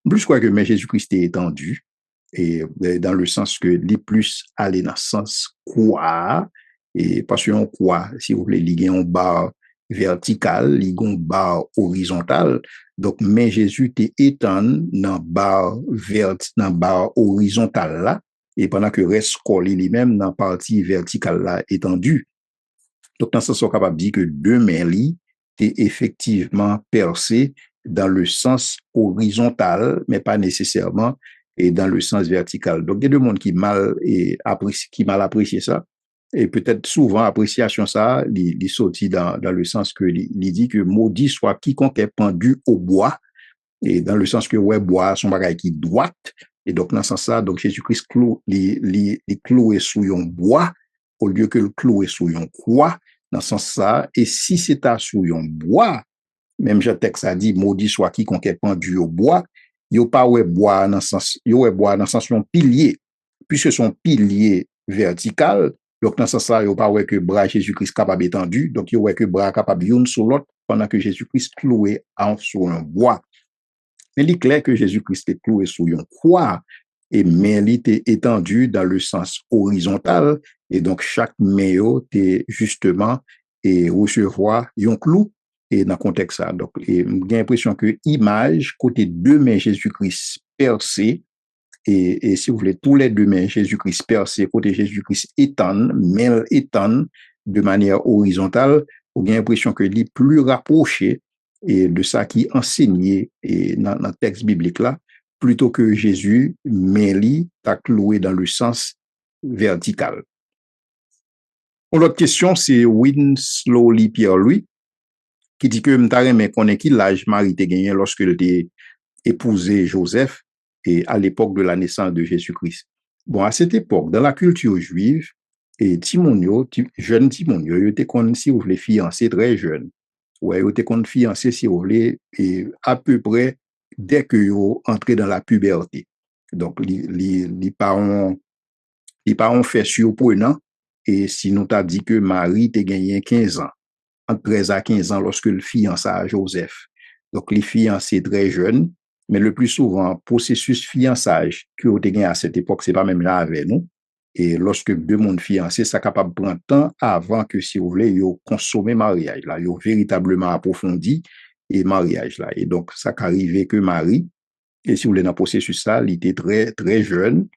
Plus quoi que mais Jésus-Christ est étendu, et dans le sens que les plus aller dans le sens quoi, et parce qu'on quoi, si vous voulez, il y a un bar vertical, il y a un bar horizontal, donc mais Jésus t'est étendu dans bar horizontal là, et pendant que reste collé lui-même dans partie verticale là étendue. Donc, dans ce sens, on est capable de dire que deux mains est effectivement percé dans le sens horizontal, mais pas nécessairement et dans le sens vertical. Donc, il y a des gens qui mal apprécié ça. Et peut-être souvent, appréciation ça, il sortit dans le sens que il dit que maudit soit quiconque est pendu au bois, et dans le sens que ouais, bois, son bagage qui droite. Et donc, dans ce sens-là, donc Jésus-Christ cloué sous un bois, au lieu que le cloué sous un croix, dans ce sens-là. Et si c'est à sous un bois, même le texte a dit, maudit soit quiconque est pendu au bois, il n'y a pas ouais bois dans le sens, il y a bois dans le sens son pilier, puisque son pilier vertical, donc dans ce sens-là, il n'y a pas ouais que bras Jésus-Christ capable étendu, donc il y a ouais que bras capable une sur l'autre, pendant que Jésus-Christ cloué sur un bois. Mais il est clair que Jésus-Christ est cloué sur une croix, et mais il était étendu dans le sens horizontal, et donc chaque maillot était justement et recevoir un clou. et dans le contexte ça. Donc, j'ai l'impression que l'image, côté deux mains Jésus-Christ percé, et si vous voulez, tous les deux mains Jésus-Christ percé, côté Jésus-Christ étend de manière horizontale, on a l'impression que est plus rapproché et de ça qui enseigné et dans le texte biblique là, plutôt que Jésus, mais lui, t'a cloué dans le sens vertical. L'autre question, c'est Winslowly Pierre-Louis, qui dit que m'tare mais connaît qui l'âge Marie t'a gagné lorsque elle était épousé Joseph et à l'époque de la naissance de Jésus-Christ. Bon, à cette époque, dans la culture juive, et Timonio, jeune Timonio, il était comme si vous voulez fiancé très jeune. Ouais, il était comme fiancé si vous voulez, et à peu près dès que vous entrez dans la puberté. Donc, les parents fait surprenant, et sinon t'as dit que Marie t'a gagné 15 ans, entre 13 à 15 ans lorsque le fiancé à Joseph. Donc, les fiancés très jeunes, mais le plus souvent, processus fiançage que vous avez à cette époque, c'est pas même là avec nous. Et lorsque deux mondes fiancés, ça capable de prendre temps avant que, si vous voulez, ils consomment mariage là, ils véritablement approfondi et mariage là. Et donc, ça qu'arrivait que Marie, et si vous voulez, dans le processus ça, il était très, très jeune,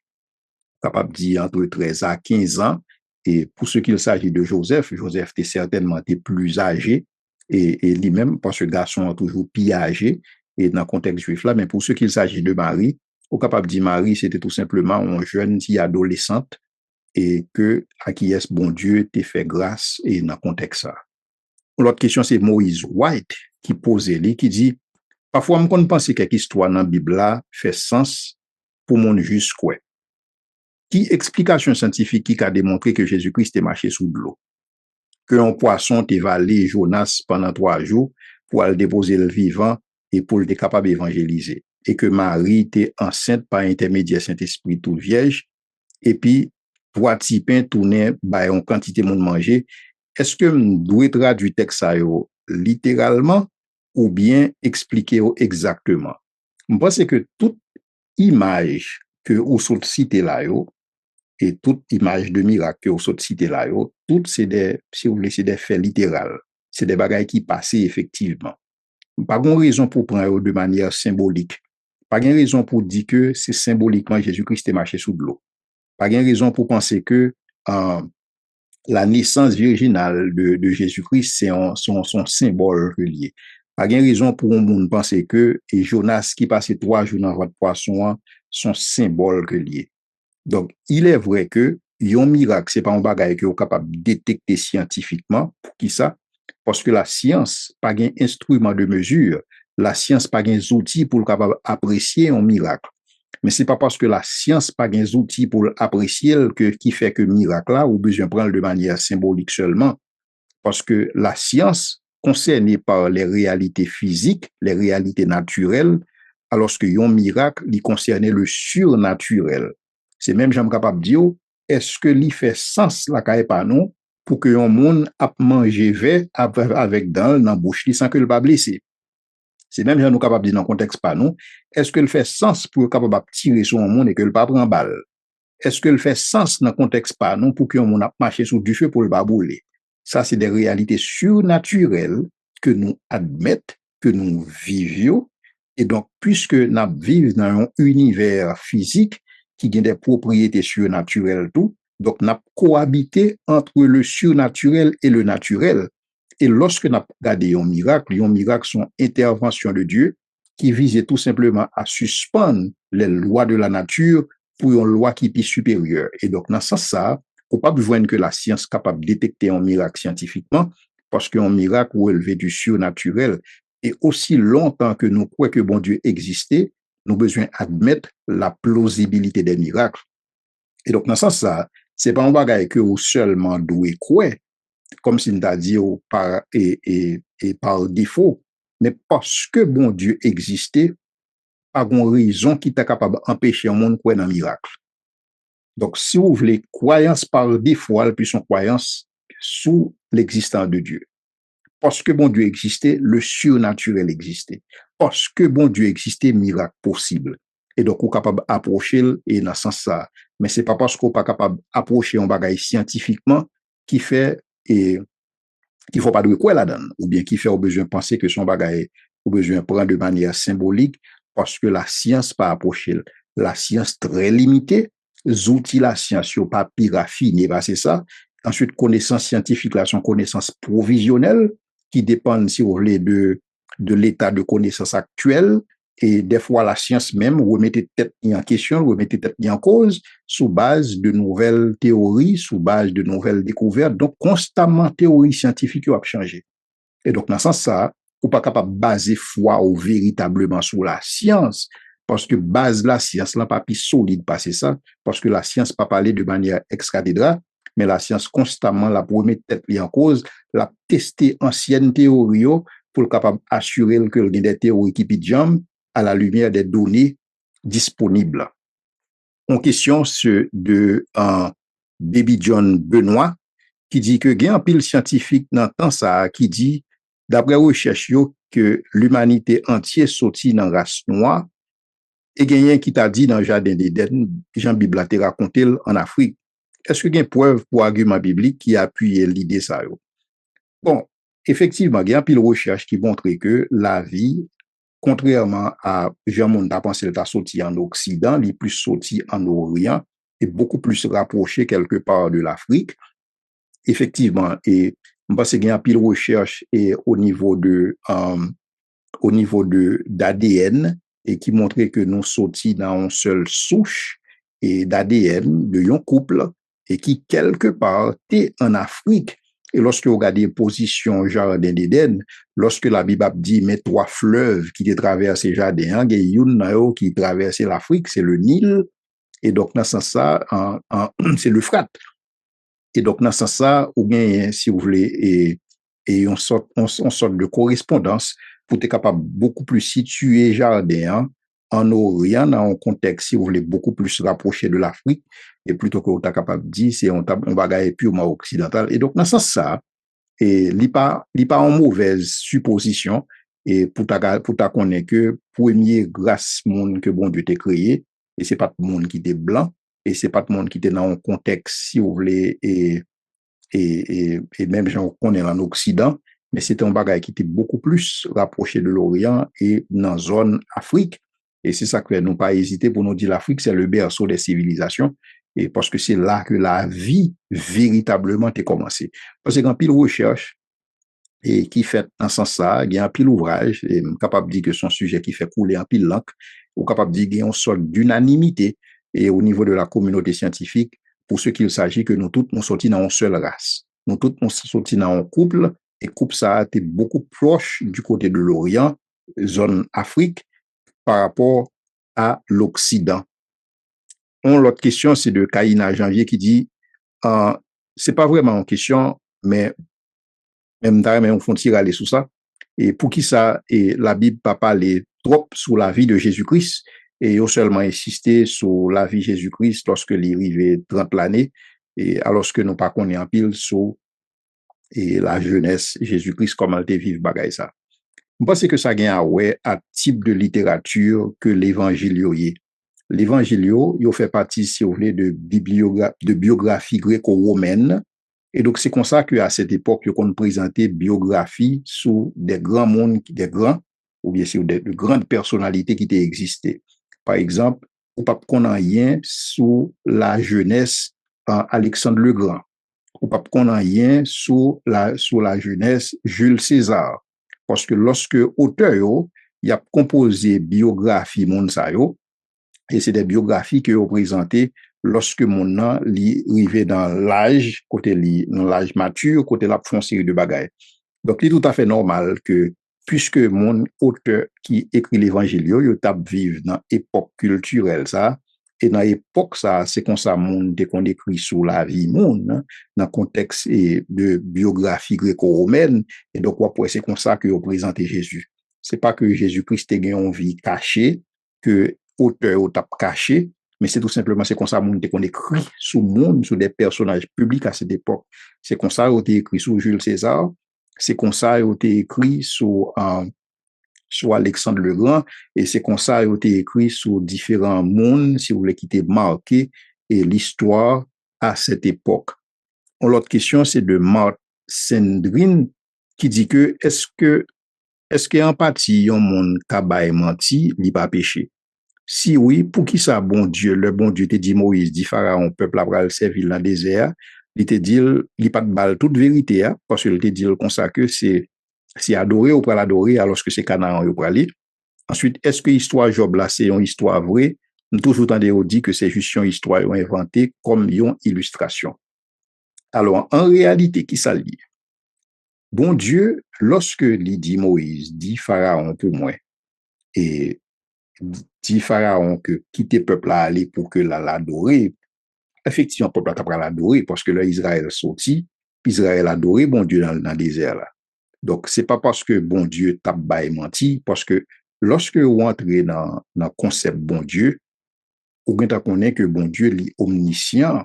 capable de dire entre 13 à 15 ans. Et pour ce qu'il s'agit de Joseph, Joseph était certainement plus âgé, et lui-même, parce que le garçon a toujours âgé, et dans le contexte juif là, mais pour ce qu'il s'agit de Marie, on est capable de dire Marie, c'était tout simplement une jeune fille adolescente, et que, à qui est-ce bon Dieu t'a fait grâce, et dans le contexte ça. L'autre question, c'est Moïse White, qui pose, qui dit, parfois, on pense que quelque histoire dans la Bible là fait sens pour mon juste quoi. Qui explication scientifique qui a démontré que Jésus-Christ est marché sous de l'eau? Que un poisson t'a valé Jonas pendant 3 jours pour aller déposer le vivant et pour être capable d'évangéliser. Et que Marie était enceinte par intermédiaire Saint-Esprit tout vierge. Et puis, trois petits pains tournaient, en quantité de monde manger. Est-ce que nous devons traduire le texte littéralement ou bien expliquer exactement? Je pense que toute image que vous citez là, et toute image de miracle que vous citez là, tout c'est des, si vous voulez, c'est des faits littéraux. C'est des bagailles qui passent effectivement. Pas de raison pour prendre de manière symbolique. Pas de raison pour dire que c'est symboliquement Jésus-Christ est marché sous de l'eau. Pas de raison pour penser que la naissance virginale de Jésus-Christ, c'est son symbole relié. Pas de raison pour un monde penser que et Jonas qui passait 3 jours dans votre poisson, son symbole relié. Donc, il est vrai que un miracle, c'est pas un bagage que vous capable de détecter scientifiquement. Pour qui ça? Parce que la science, pas un instrument de mesure. La science, pas un outil pour capable apprécier un miracle. Mais c'est pas parce que la science, pas un outil pour apprécier qui fait que miracle là, ou besoin prendre de manière symbolique seulement. Parce que la science, concernée par les réalités physiques, les réalités naturelles, alors que un miracle, il concernait le surnaturel. C'est même j'aime capable de dire, est-ce que l'y fait sens la caille pas non pour que un monde a mangé vert avec dans la bouche sans que le pas blessé. C'est même j'aime capable de dire dans contexte pas non, est-ce que le fait sens pour capable tirer sur un monde et que le pas prend balle. Est-ce que le fait sens dans contexte pas non pour que un monde a marché sous du feu pour le pas brûler. Ça c'est des réalités surnaturelles que nous admettons, que nous vivions. Et donc, puisque nous vivons dans un univers physique qui a des propriétés surnaturelles, tout, donc nous cohabité entre le surnaturel et le naturel. Et lorsque nous regardons un miracle sont intervention de Dieu qui visait tout simplement à suspendre les lois de la nature pour une loi qui est supérieure. Et donc, dans ce sens, ça, on ne peut pas besoin que la science capable de détecter un miracle scientifiquement, parce qu'un miracle relevé du surnaturel. Et aussi longtemps que nous croyons que bon Dieu existait, nous besoin admettre la plausibilité des miracles. Et donc, dans ce sens, ça, c'est pas un bagage que vous seulement doué croire, comme si nous a dit par, et par défaut, mais parce que bon Dieu existait, pas une raison qui est capable d'empêcher un monde croire dans un miracle. Donc, si vous voulez, croyance par défaut, elle peut son croyance sous l'existence de Dieu. Parce que bon Dieu existait, le surnaturel existait. Parce que bon Dieu existait, miracle possible. Et donc, on est capable d'approcher et dans ce sens ça. Mais c'est pas parce qu'on n'est pas capable d'approcher un bagage scientifiquement qui fait et qu'il faut pas de quoi là-dedans, ou bien qui fait au besoin penser que son bagage au besoin prendre de manière symbolique, parce que la science pas approché. La science très limitée, les outils la science yo pas pi raffiné, c'est ça. Ensuite, connaissance scientifique là, sont connaissances provisionnelles qui dépendent, si vous voulez, de l'état de connaissance actuel. Et des fois, la science même remettait tête en question, remettait tête en cause, sous base de nouvelles théories, sous base de nouvelles découvertes. Donc, constamment, théorie scientifique a changé. Et donc, dans ce sens, ça, ou pas capable de baser foi ou véritablement sur la science, parce que base la science, là, pas plus solide, pas c'est ça, parce que la science pas parler de manière ex-cathédrale, mais la science constamment, la pour mettre tête en cause, la tester ancienne théorie pour capable assurer que il y a des théories qui pidjam à la lumière des données disponibles. En question, c'est de Baby John Benoît, qui dit que il y a un pile scientifique dans temps ça, qui dit, d'après recherche que l'humanité entière sorti dans la race noire, et il y a qui t'a dit dans le jardin d'Éden, Jean Bible a raconté en Afrique. Est-ce qu'il y a une preuve pour argument biblique qui appuie l'idée ça? Bon, effectivement, il y a un pile recherche qui montre que la vie, contrairement à Jean Monde a pensé qu'elle sorti en Occident, il est plus sorti en Orient et beaucoup plus rapproché quelque part de l'Afrique. Effectivement, et je pense qu'il y a un pile recherche et au niveau de d'ADN et qui montrait que nous sortis dans une seule souche et d'ADN de un couple et qui quelque part est en Afrique. Et lorsque vous regardez position jardin d'Éden, lorsque la Bible dit mais trois fleuves qui traversent les jardins, il y a une qui traverse l'Afrique, c'est le Nil, et donc dans ce sens ça, c'est l'Euphrate. Et donc dans ce sens ça, ou bien si vous voulez, et on sort de correspondance pour être capable beaucoup plus situer jardin en Orient dans un contexte, si vous voulez, beaucoup plus rapproché de l'Afrique, et plutôt que vous êtes capable de dire, c'est un bagage purement occidental. Et donc, dans ce sens ça, et il pas en mauvaise supposition, et pour ta connaître que premier grâce monde que bon Dieu t'a créé, et c'est pas tout le monde qui était blanc, et c'est pas tout le monde qui était dans un contexte, si vous voulez, et même gens qu'on est en Occident, mais c'était un bagage qui était beaucoup plus rapproché de l'Orient et dans la zone Afrique. Et c'est ça que nous pas hésiter pour nous dire l'Afrique, c'est le berceau des civilisations. Et parce que c'est là que la vie véritablement a commencé. Parce qu'il y a un pile recherche et qui fait dans ce sens-là, il y a un pile ouvrage, et je suis capable de dire que son sujet qui fait couler un pile l'encre, ou capable de dire qu'il y a une sorte d'unanimité et au niveau de la communauté scientifique pour ce qu'il s'agit que nous tous nous sortis dans une seule race. Nous tous nous sortis dans un couple, et couple ça a été beaucoup proche du côté de l'Orient, zone Afrique, par rapport à l'Occident. L'autre question, c'est de Kaïna Janvier qui dit, c'est pas vraiment une question, mais même on font tirer aller sous ça. Et pour qui ça, et la Bible pas parler trop sur la vie de Jésus-Christ, et il seulement insisté sur la vie de Jésus-Christ lorsque il arrivait 30 l'année, et alors que nous pas connaît en pile sur et la jeunesse Jésus-Christ comment il vivre bagay ça. Je pense que ça gagne à type de littérature que l'évangile est. L'évangile il fait partie si vous voulez de biographie gréco-romaine. Et donc c'est comme ça qu'à cette époque qu'on présentait biographie sous des grands mondes, des grands ou bien sûr de grandes personnalités qui étaient existées. Par exemple, ou pas qu'on a rien sous la jeunesse Alexandre le Grand, ou pas qu'on a rien sous la jeunesse Jules César, parce que lorsque auteur il a composé biographie moun sa yo, et c'est des biographies que ont présentées lorsque mon nom arrivé dans l'âge, côté dans l'âge mature, côté la font série de bagailles. Donc, il est tout à fait normal que, puisque mon auteur qui écrit l'évangile, il tape vivre dans l'époque culturelle, ça, et dans l'époque, ça, c'est comme ça, monde, qu'on écrit sur la vie, monde, hein, dans le contexte de biographie gréco-romaine, et donc, c'est comme ça que vous présentez Jésus. C'est pas que Jésus-Christ ait une vie cachée, que auteur ou tape caché, mais c'est tout simplement c'est comme ça qu'on écrit sous monde, sur des personnages publics à cette époque. C'est comme ça qu'on a écrit sur Jules César, c'est comme ça qu'on a écrit sur Alexandre le Grand, et c'est comme ça qu'on a écrit sur différents mondes, si vous voulez, qui étaient marqués et l'histoire à cette époque. L'autre question, c'est de Sandrine qui dit que est-ce que empathie yon monde ka bay menti li pas péché? Si oui, pour qui ça bon Dieu, le bon Dieu te dit Moïse, dit Pharaon, peuple a pral servir dans le désert, il te dit il pas de balle toute vérité parce qu'il te dit comme ça que c'est adorer ou pas l'adorer alors que c'est Canaan ou pas aller. Ensuite, est-ce que l'histoire Job là, c'est une histoire vraie? Nous toujours tendez dit que c'est juste une histoire inventée comme une illustration. Alors, en réalité, qui ça lie? Bon Dieu, lorsque il dit Moïse, dit Pharaon pour moi, et dit Pharaon que quitter peuple là aller pour que l'adorer, effectivement, peuple là t'a l'adorer parce que là, Israël sorti, Israël adoré bon Dieu dans le désert là. Donc, c'est pas parce que bon Dieu t'a menti, parce que lorsque vous entrez dans le concept bon Dieu, vous connaissez que bon Dieu est omniscient,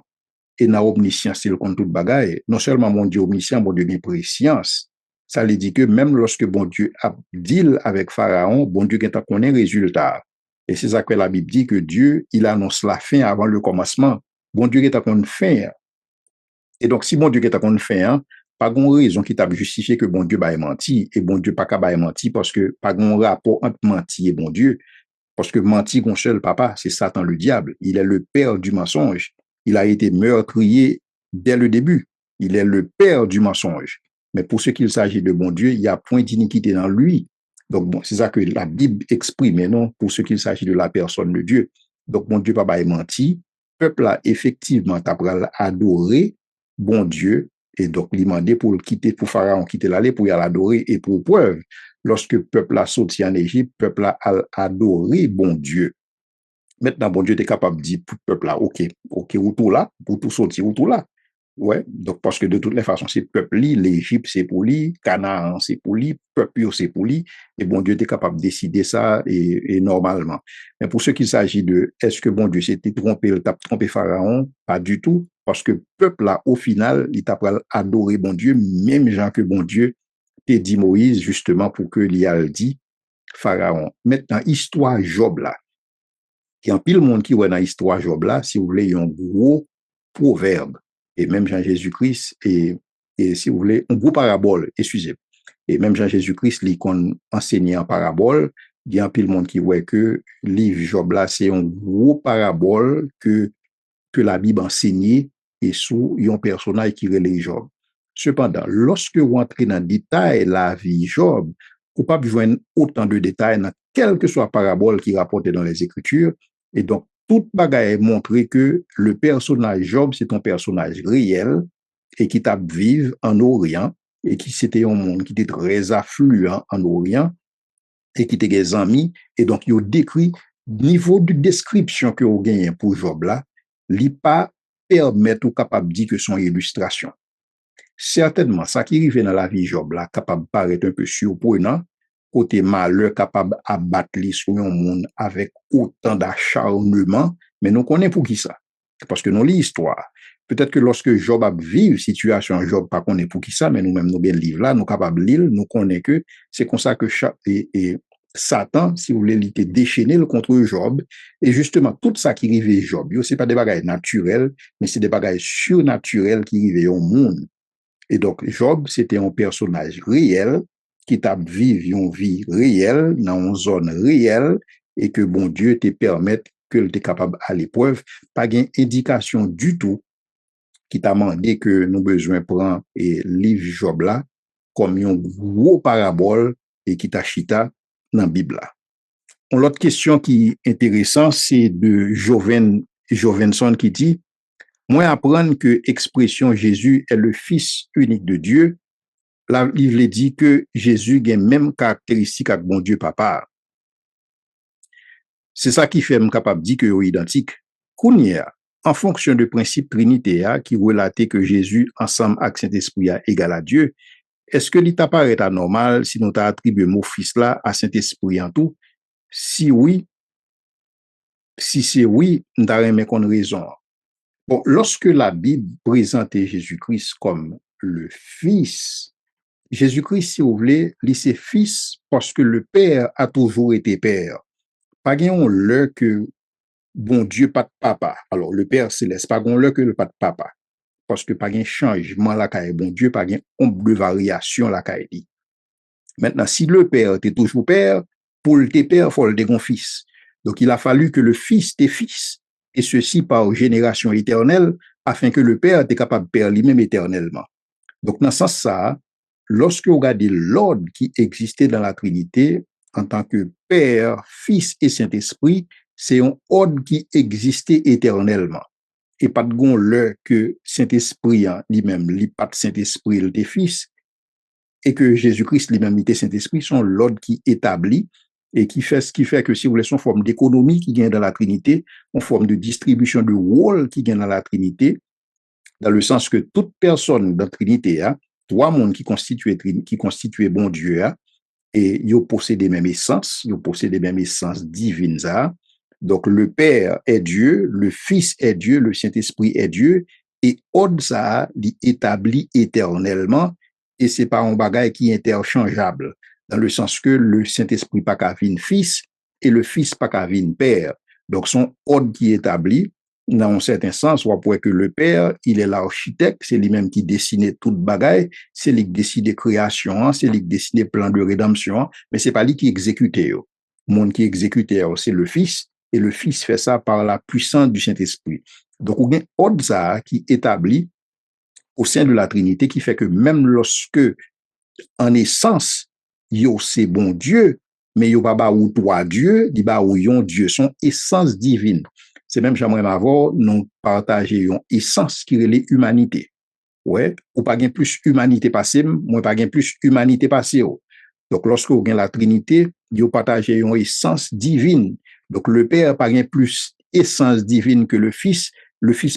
et dans omniscience, c'est le compte tout bagaille. Non seulement bon Dieu omniscient, bon Dieu a préscience. Ça veut dire que même lorsque bon Dieu a deal avec Pharaon, bon Dieu connaît résultat. Et c'est ça que la Bible dit que Dieu, il annonce la fin avant le commencement. Bon Dieu connaît fin. Et donc, si bon Dieu connaît fin, pas de raison qui t'a justifié que bon Dieu va mentir. Et bon Dieu pas qu'à mentir parce que pas de rapport entre mentir et bon Dieu. Parce que mentir, mon seul papa, c'est Satan le diable. Il est le père du mensonge. Il a été meurtrier dès le début. Il est le père du mensonge. Mais pour ce qu'il s'agit de bon Dieu, il n'y a point d'iniquité dans lui. Donc, bon, c'est ça que la Bible exprime, mais non pour ce qu'il s'agit de la personne de Dieu. Donc, bon Dieu, papa est menti. Le peuple a effectivement adoré bon Dieu. Et donc, il demandé pour le quitter, pour Pharaon quitter l'aller, pour y aller adorer et pour preuve. Lorsque le peuple a sorti en Égypte, le peuple a adoré bon Dieu. Maintenant, bon Dieu est capable de dire pour le peuple là, ok, ou tout là, pour tout sortir, ou tout là. Ouais, donc parce que de toutes les façons, c'est le peuple, l'Égypte c'est pour lui, Canaan c'est pour lui, peuple c'est pour lui, et bon Dieu est capable de décider ça et normalement. Mais pour ce qu'il s'agit de, est-ce que bon Dieu s'était trompé, il t'a trompé Pharaon? Pas du tout, parce que le peuple là, au final, il t'a adoré bon Dieu, même gens que bon Dieu t'a dit Moïse, justement, pour que l'il a dit Pharaon. Maintenant, histoire Job là, il y a un pile monde qui voit dans l'histoire Job là, si vous voulez, il y a un gros proverbe. Et même Jean-Jésus-Christ, et si vous voulez, un gros parabole, excusez. Et même Jean-Jésus-Christ, il enseignait en parabole, il y a un pile monde qui voit que le livre Job là, c'est un gros parabole que la Bible enseignait et sous un personnage qui relève Job. Cependant, lorsque vous entrez dans le détail la vie Job, vous ne pouvez pas joindre autant de détails dans quelle que soit la parabole qui est rapportée dans les Écritures. Et donc, toute bagaille montre que le personnage Job, c'est un personnage réel et qui t'a vivre en Orient et qui c'était un monde qui était très affluent en Orient et qui était des amis. Et donc, il a décrit niveau de description que vous gagnez pour Job là, il pas permettre ou capable de dire que son illustration. Certainement, ça qui arrive dans la vie Job là, capable de paraître un peu surprenant, côté malheur capable d'abattre les sur un monde avec autant d'acharnement, mais nous connaissons pour qui ça? Parce que nous lisons l'histoire. Peut-être que lorsque Job a vécu situation Job pas connaît pour qui ça, mais nous-mêmes nous bien livre là, nous capables de lire, nous connaissons que c'est comme ça que Satan, si vous voulez, il était déchaîné contre Job. Et justement, tout ça qui arrive Job, ce n'est pas des bagages naturels, mais c'est des bagages surnaturels qui arrivent au monde. Et donc, Job, c'était un personnage réel qui t'a vécu une vie réelle, dans une zone réelle, et que bon Dieu te permette que tu es capable à l'épreuve. Pas d'indication du tout qui t'a demandé que nous besoin prendre et livre Job là comme un gros parabole et qui t'a chita dans la Bible là. L'autre question qui est intéressante, c'est de Jovenson qui dit moi apprendre que expression Jésus est le Fils unique de Dieu, la Bible dit que Jésus a même caractéristique avec bon Dieu papa. C'est ça qui fait me capable de dire que est identique. Kounia, en fonction de principe trinitaire qui relatait que Jésus ensemble avec Saint-Esprit est égal à Dieu, est-ce que l'état paraît anormal si nous attribuons mot fils là à Saint-Esprit en tout? Si oui, si c'est oui, nous avons qu'on raison. Bon, lorsque la Bible présentait Jésus-Christ comme le Fils, Jésus-Christ, si vous voulez, c'est Fils parce que le Père a toujours été Père. Pas gagnons le que bon Dieu pas de papa. Alors le Père céleste, pas gagnons le que le pas de papa. parce que pas de changement la caille bon Dieu, pas de ombre de variation la caille. Maintenant, si le père était toujours père, pour le père, il faut le dégon fils. Donc, il a fallu que le fils t'est fils, et ceci par génération éternelle, afin que le père était capable de père lui-même éternellement. Donc, dans ce sens, ça, lorsque vous regardez l'ordre qui existait dans la Trinité, en tant que Père, Fils et Saint-Esprit, c'est un ordre qui existait éternellement. Et pas de gon le que Saint-Esprit lui-même, lui pas de Saint-Esprit, il était Fils, et que Jésus-Christ lui-même était Saint-Esprit, sont l'ordre qui établit et qui fait ce qui fait que si vous voulez, son forme d'économie qui gagne dans la Trinité, en forme de distribution de rôle qui gagne dans la Trinité, dans le sens que toute personne dans la Trinité, trois mondes qui constituaient bon Dieu, et ils possèdent les mêmes essences, ils possèdent les mêmes essences divines. Donc le Père est Dieu, le Fils est Dieu, le Saint-Esprit est Dieu, et ordre ça, établi éternellement, et c'est pas un bagage qui est interchangeable, dans le sens que le Saint-Esprit pas qu'à vin Fils, et le Fils pas qu'à vin Père. Donc son ordre qui est établi, dans un certain sens, on pourrait que le Père, il est l'architecte, c'est lui-même qui dessinait toute bagaille, c'est lui qui décide création, c'est lui qui décide plan de rédemption, mais c'est pas lui qui exécute. Le monde qui exécute, c'est le Fils, et le Fils fait ça par la puissance du Saint-Esprit. Donc, on a un ordre ça qui établit au sein de la Trinité qui fait que même lorsque, en essence, yo c'est bon Dieu, mais yo pas ou toi Dieu, dit ba ou yon Dieu, son essence divine. C'est même j'aimerais avoir nous partager une essence qui est l'humanité. Ouais, ou pas gain plus humanité passée, moi pas gain plus humanité passée. Donc lorsque vous gain la Trinité, vous partagez une essence divine. Donc le Père pas gain plus essence divine que le Fils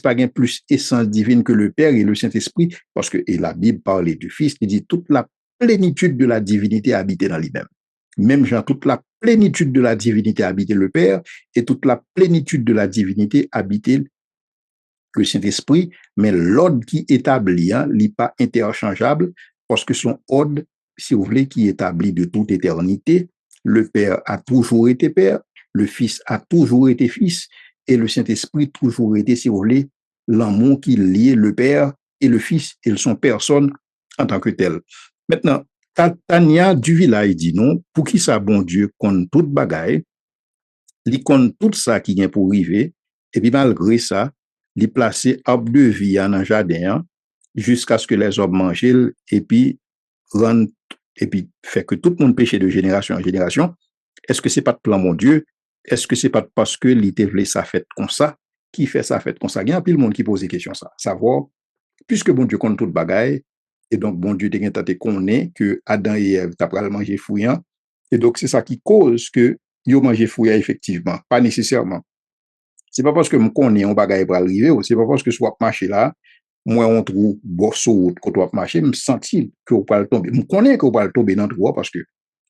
pas gain plus essence divine que le Père et le Saint-Esprit, parce que et la Bible parle du Fils, qui dit toute la plénitude de la divinité habitée dans lui-même. Même genre, toute la plénitude de la divinité habitait le Père et toute la plénitude de la divinité habitait le Saint-Esprit, mais l'ordre qui établit, n'est pas interchangeable parce que son ordre, si vous voulez, qui établit de toute éternité, le Père a toujours été Père, le Fils a toujours été Fils et le Saint-Esprit toujours été, si vous voulez, l'amour qui lie le Père et le Fils et son personne en tant que tel. Maintenant, Tania du village dit non, pour qui ça bon Dieu compte toute bagaille, il compte tout ça qui vient pour arriver, et puis malgré ça, il place arbre de vie dans le jardin jusqu'à ce que les hommes mangent et puis rend, et puis fait que tout le monde pêche de génération en génération. Est-ce que c'est pas de plan mon Dieu? Est-ce que c'est pas parce que l'ité voulait ça fait comme ça qui fait ça fait comme ça? Il y a un peu de monde qui pose des questions ça. Savoir puisque bon Dieu compte toute bagaille et donc bon Dieu te connaît que Adam et Ève t'a pas mangé fouillant et donc c'est ça qui cause que yo mangé fouillant effectivement, pas nécessairement. C'est pas parce que me connais un bagaille pour arriver, c'est pas parce que soit marcher là, moi on trouve bosso quand on marcher, me sentir que on va tomber. Me connais que on va tomber dans trou parce que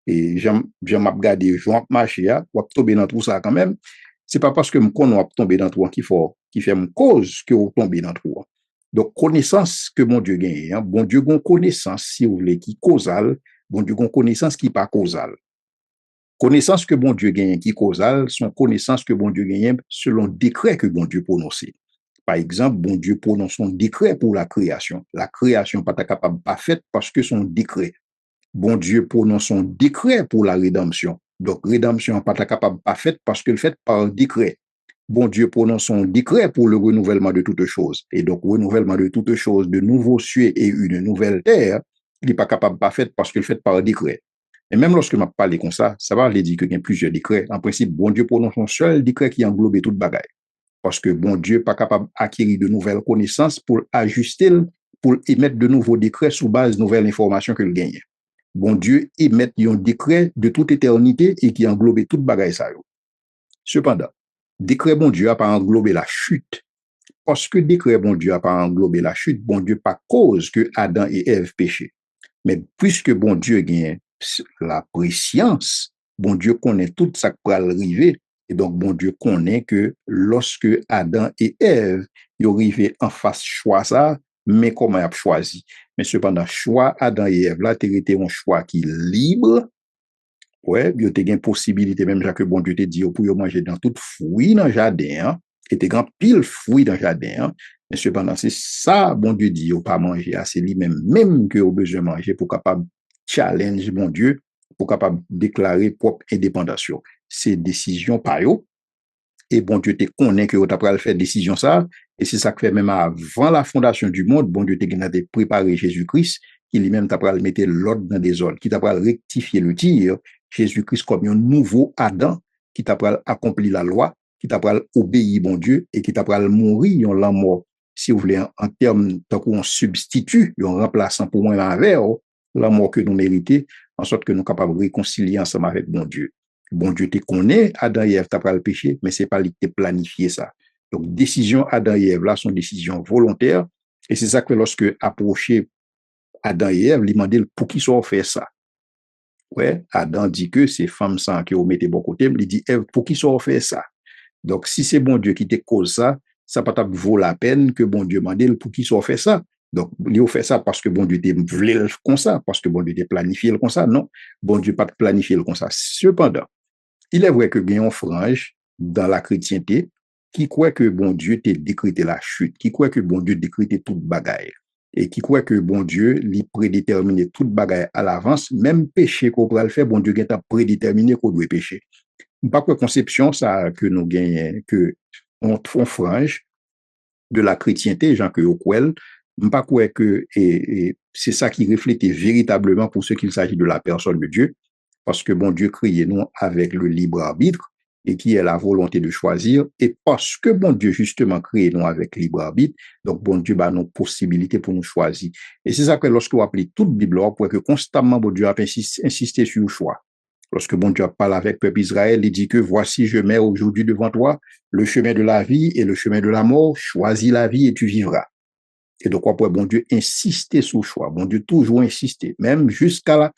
et j'aime regarder jouer marcher là, on va tomber dans trou ça quand même. C'est pas parce que me connais on va tomber dans trou qui fait une cause que on tomber dans trou. Donc connaissance que mon Dieu gagne, bon Dieu gon connaissance si vous voulez qui causal, bon Dieu gon connaissance qui pas causal. Connaissance que bon Dieu gagne qui causal, son connaissance que bon Dieu gagne selon décret que bon Dieu prononce. Par exemple, bon Dieu prononce son décret pour la création. La création pas capable pas faite parce que son décret. Bon Dieu prononce son décret pour la rédemption. Donc rédemption pas capable pas faite parce que le fait par décret. Bon Dieu prononce son décret pour le renouvellement de toutes choses. Et donc renouvellement de toutes choses, de nouveaux cieux et une nouvelle terre, il n'est pas capable pas faite parce que le fait par décret. Et même lorsque je parle comme ça va aller dire qu'il y a plusieurs décrets. En principe, bon Dieu prononce un seul décret qui englobe toute bagaille. Parce que bon Dieu n'est pas capable d'acquérir de nouvelles connaissances pour ajuster, pour émettre de nouveaux décrets sous base de nouvelles informations que le gagne. Bon Dieu émet un décret de toute éternité et qui englobe toute bagaille ça. Cependant, décret bon Dieu n'a pas englobé la chute. Parce que décret bon Dieu n'a pas englobé la chute, bon Dieu pas cause que Adam et Ève péchaient. Mais puisque bon Dieu gagne la préscience, bon Dieu connaît tout ça qui peut arriver. Et donc, bon Dieu connaît que lorsque Adam et Ève y arrivaient en face choix ça, mais comment ils ont choisi. Mais cependant, choix Adam et Ève là, c'était un choix qui est libre. Ouais, il y a une possibilité, même que bon Dieu te dit, pour manger dans tout fruit dans le jardin, et te grand pile fruit dans le jardin, Mais cependant, c'est ça, bon Dieu dit, ou pas manger, c'est lui-même, même que au besoin de manger pour capable challenge, bon Dieu, pour capable déclarer propre indépendance. C'est décision par eux. Et bon Dieu te connaît que tu as fait décision ça. Et c'est ça que fait même avant la fondation du monde, bon Dieu te préparé Jésus-Christ, qui lui-même t'a mettre l'ordre dans des ordres, qui t'a rectifier le tir, Jésus-Christ comme un nouveau Adam, qui t'a accompli la loi, qui t'a obéi bon Dieu, et qui t'a mourir en la mort. Si vous voulez, en termes, tant qu'on substitue, un remplaçant pour moi l'envers, la mort que nous méritons, en sorte que nous sommes capables de réconcilier ensemble avec bon Dieu. Bon Dieu te connaît, Adam et Ève t'as pas le péché, mais c'est pas lui qui t'a planifié ça. Donc, décision Adam et Ève là sont décisions volontaires. Et c'est ça que lorsque approcher Adam et Ève, lui demander pour qui sont fait ça. Ouais, Adam dit que c'est femme sans que vous mettez bon côté, il dit Ève, pour qui sont fait ça. Donc, si c'est bon Dieu qui te cause ça, ça pas vaut la peine que bon Dieu demande pour qui sont fait ça. Donc, il a fait ça parce que bon Dieu t'a voulu comme ça, parce que bon Dieu t'a planifié comme ça. Non, bon Dieu pas planifié comme ça. Cependant, il est vrai que il y a une frange dans la chrétienté qui croit que bon Dieu t'a décrété la chute, qui croit que bon Dieu décrété toute bagaille, et qui croit que bon Dieu lui prédéterminé toute bagaille à l'avance, même péché qu'on pourrait le faire, bon Dieu a prédéterminé qu'on doit pécher. Pas quoi conception ça que nous gagnons, que on frange de la chrétienté, Jean que Yokwel, pas quoi que et c'est ça qui reflète véritablement pour ce qu'il s'agit de la personne de Dieu, parce que bon Dieu créé nous avec le libre arbitre et qui est la volonté de choisir, et parce que bon Dieu justement créé nous avec libre arbitre, donc bon Dieu a nos possibilités pour nous choisir. Et c'est ça que lorsque vous appelez toute Bible, vous pouvez que constamment bon Dieu a insisté sur le choix. Lorsque bon Dieu parle avec le peuple Israël, il dit que voici je mets aujourd'hui devant toi le chemin de la vie et le chemin de la mort, choisis la vie et tu vivras. Et donc, après, bon Dieu insister sur le choix. Bon Dieu toujours insister. Même jusqu'à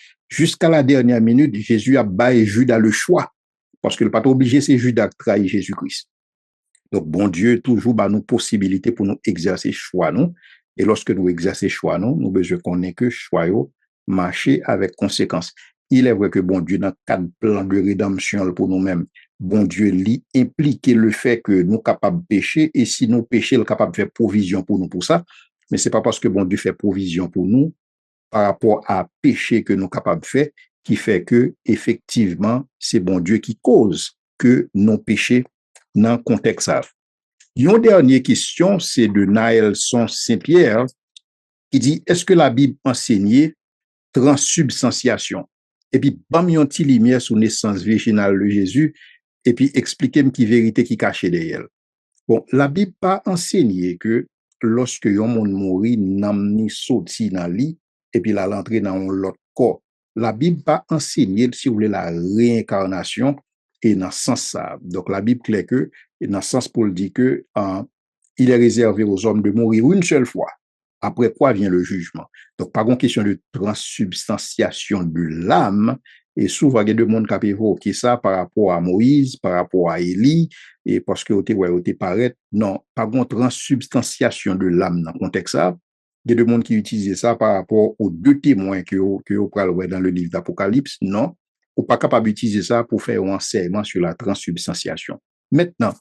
la dernière minute, Jésus a baillé Judas le choix. Parce que le pas obligé, c'est Judas qui trahit Jésus-Christ. Donc, bon Dieu toujours bah, nous possibilité pour nous exercer choix, nous. Et lorsque nous exerçons choix, nous besoin qu'on ait que choix, marcher avec conséquence. Il est vrai que bon Dieu, dans le cadre plan de rédemption pour nous-mêmes, bon Dieu lit impliquer le fait que nous sommes capables de pécher, et si nous péchons, il est capable de faire provision pour nous pour ça. Mais c'est pas parce que bon Dieu fait provision pour nous par rapport à péché que nous sommes capables de faire qui fait que, effectivement, c'est bon Dieu qui cause que nos péchés dans le contexte. Une dernière question, c'est de Naëlson Saint-Pierre qui dit, est-ce que la Bible enseignait transsubstantiation? Et puis, bam, yon ti lumière sur naissance virginale de Jésus, et puis expliquez-moi qui vérité qui cachée derrière. Bon, la Bible pas enseigné que lorsque yon monde mourit, n'amni sorti dans lit, et puis la l'entrée dans l'autre corps. La Bible pas enseigné, si vous voulez, la réincarnation, et dans ce sens ça. Donc, la Bible claire que, et dans ce sens pour le dire que, il est réservé aux hommes de mourir une seule fois. Après quoi vient le jugement. Donc, pas une question de transsubstantiation de l'âme. Et souvent, il y a des gens qui évoquent ça par rapport à Moïse, par rapport à Élie, et parce que vous paraît, non, pas une transsubstantiation de l'âme dans le contexte ça. Il y a des gens qui utilisent ça par rapport aux deux témoins que vous parlez dans le livre d'Apocalypse. Non, ou pas capable d'utiliser ça pour faire un enseignement sur la transsubstantiation. Maintenant,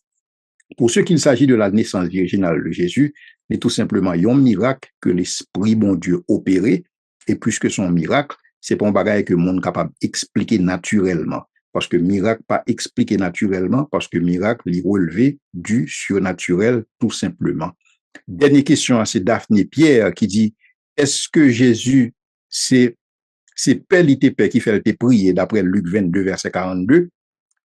pour ce qu'il s'agit de la naissance virginale de Jésus, c'est tout simplement un miracle que l'Esprit bon Dieu opéré, et plus que son miracle, c'est pas un bagage que le monde est capable d'expliquer naturellement. Parce que miracle pas expliqué naturellement, parce que miracle est relevé du surnaturel, tout simplement. Dernière question, c'est Daphné Pierre qui dit, est-ce que Jésus, c'est Père qui fait le prier d'après Luc 22, verset 42?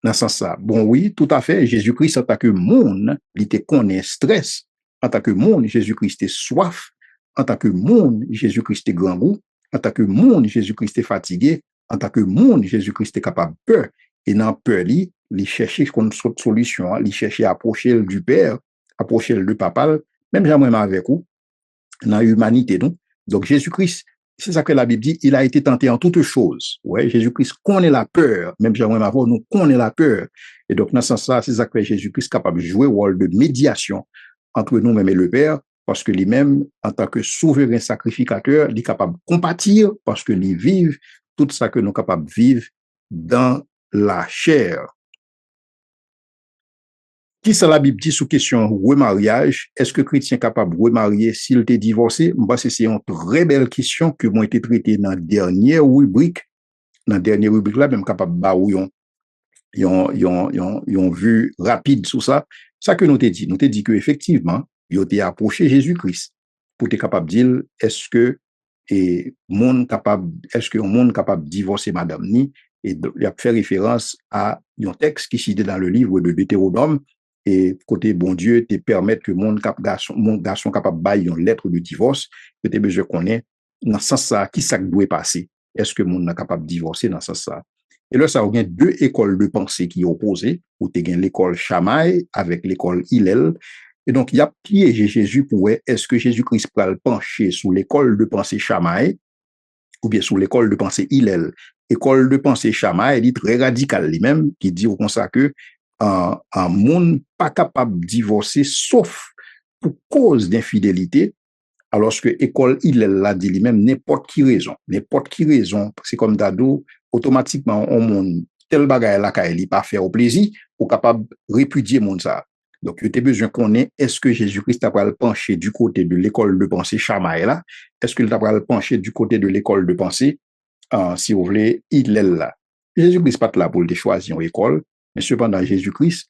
Dans ce sens-là. Bon, oui, tout à fait. Jésus-Christ, en tant que monde, il était connaît stress. En tant que monde, Jésus-Christ est soif. En tant que monde, Jésus-Christ est grand goût. En tant que monde, Jésus-Christ est fatigué. En tant que monde, Jésus-Christ est capable de peur. Et dans peur, il cherchait une solution. Il cherchait à approcher du Père, approcher du Papa, même jamais avec vous, dans l'humanité. Donc, Jésus-Christ, c'est ça que la Bible dit, il a été tenté en toutes choses. Ouais, Jésus-Christ connaît la peur, même Jean-Marc Mavor, nous connaît la peur. Et donc, dans ce sens-là, c'est ça que Jésus-Christ est capable de jouer le rôle de médiation entre nous-mêmes et le Père, parce que lui-même, en tant que souverain sacrificateur, il est capable de compatir, parce que lui vive tout ça que nous sommes capables de vivre dans la chair. Qui ça la Bible dit sous question remariage? Est-ce que chrétien capable de remarier s'il était divorcé? Moi, c'est une très belle question que m'a été traitée dans la dernière rubrique. Dans la dernière rubrique là, même capable de yon vu rapide sur ça. Ça que nous t'ai dit. Nous t'ai dit que effectivement, ils ont approché Jésus-Christ pour être capable de dire est-ce que un monde capable de divorcer madame ni, et il a fait référence à un texte qui est cité dans le livre de Deutéronome, et côté bon Dieu te permettre que mon garçon capable de bailler une lettre de divorce, que tu besoin connaître dans ce sens ça qui ça doit passer. Est-ce que monde est capable de divorcer dans ce sens ça? Et là, ça, il y a deux écoles de pensée qui sont opposées, où tu as l'école Shammai avec l'école Hillel. Et donc, il y a piégé Jésus pour est-ce que Jésus-Christ peut le pencher sous l'école de pensée Shammai ou bien sous l'école de pensée Hillel. École de pensée Shammai, elle est très radicale lui-même, qui dit comme ça que un monde pas capable de divorcer sauf pour cause d'infidélité, alors que école Hillel l'a dit lui-même n'importe qui raison, c'est comme d'ado, automatiquement on monde tel bagage là qu'il pas faire au plaisir ou capable répudier monde ça. Donc, il y a besoin qu'on ait, est-ce que Jésus-Christ a pas le pencher du côté de l'école de pensée Shammai là? Est-ce qu'il a pas le pencher du côté de l'école de pensée, si vous voulez, Hillel là? Jésus-Christ pas là pour le choisir une école, mais cependant, Jésus-Christ,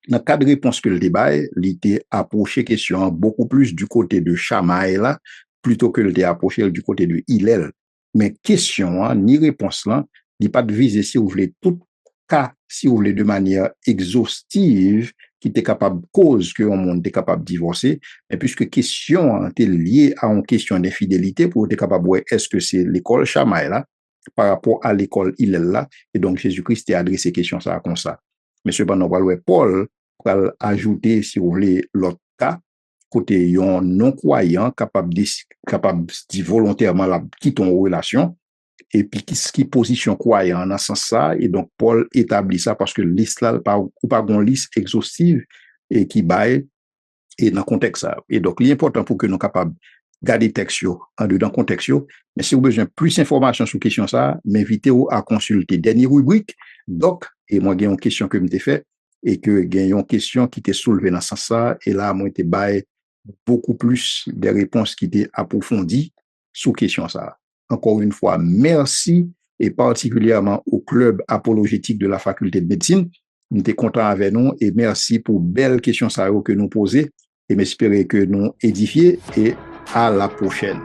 dans le cas de réponse que le débat, il était approché question beaucoup plus du côté de Shammai là, plutôt que le approché du côté de Hillel. Mais question, ni réponse là, il pas de viser, si vous voulez, tout cas, si vous voulez, de manière exhaustive, qui était capable, cause que on monde est capable de divorcer, mais puisque question était liée à une question d'infidélité, pour être capable, ouais, est-ce que c'est l'école Shammai là, par rapport à l'école Hillel là, et donc Jésus-Christ a adressé question ça comme ça. Mais cependant, Paul va ajouter, si vous voulez, l'autre cas, côté un non-croyant capable de dire volontairement la quitte en relation, et puis qui position croyant dans ce sens ça, et donc Paul établit ça parce que liste là, pas une liste exhaustive et qui baille et dans le contexte ça. Et donc, l'important pour que nous capables garder texte en dedans contexte, mais si vous avez besoin de plus d'informations sur la question ça, m'invitez-vous à consulter dernière rubrique, donc, et moi, j'ai une question que je m'ai fait, et que j'ai une question qui était soulevée dans ce sens ça, et là, moi, j'ai baillé beaucoup plus des réponses qui étaient approfondies sur la question ça. Encore une fois, merci, et particulièrement au club apologétique de la faculté de médecine. Nous sommes contents avec nous, et merci pour belles questions ça que nous posez, et m'espérer que nous édifier, et à la prochaine.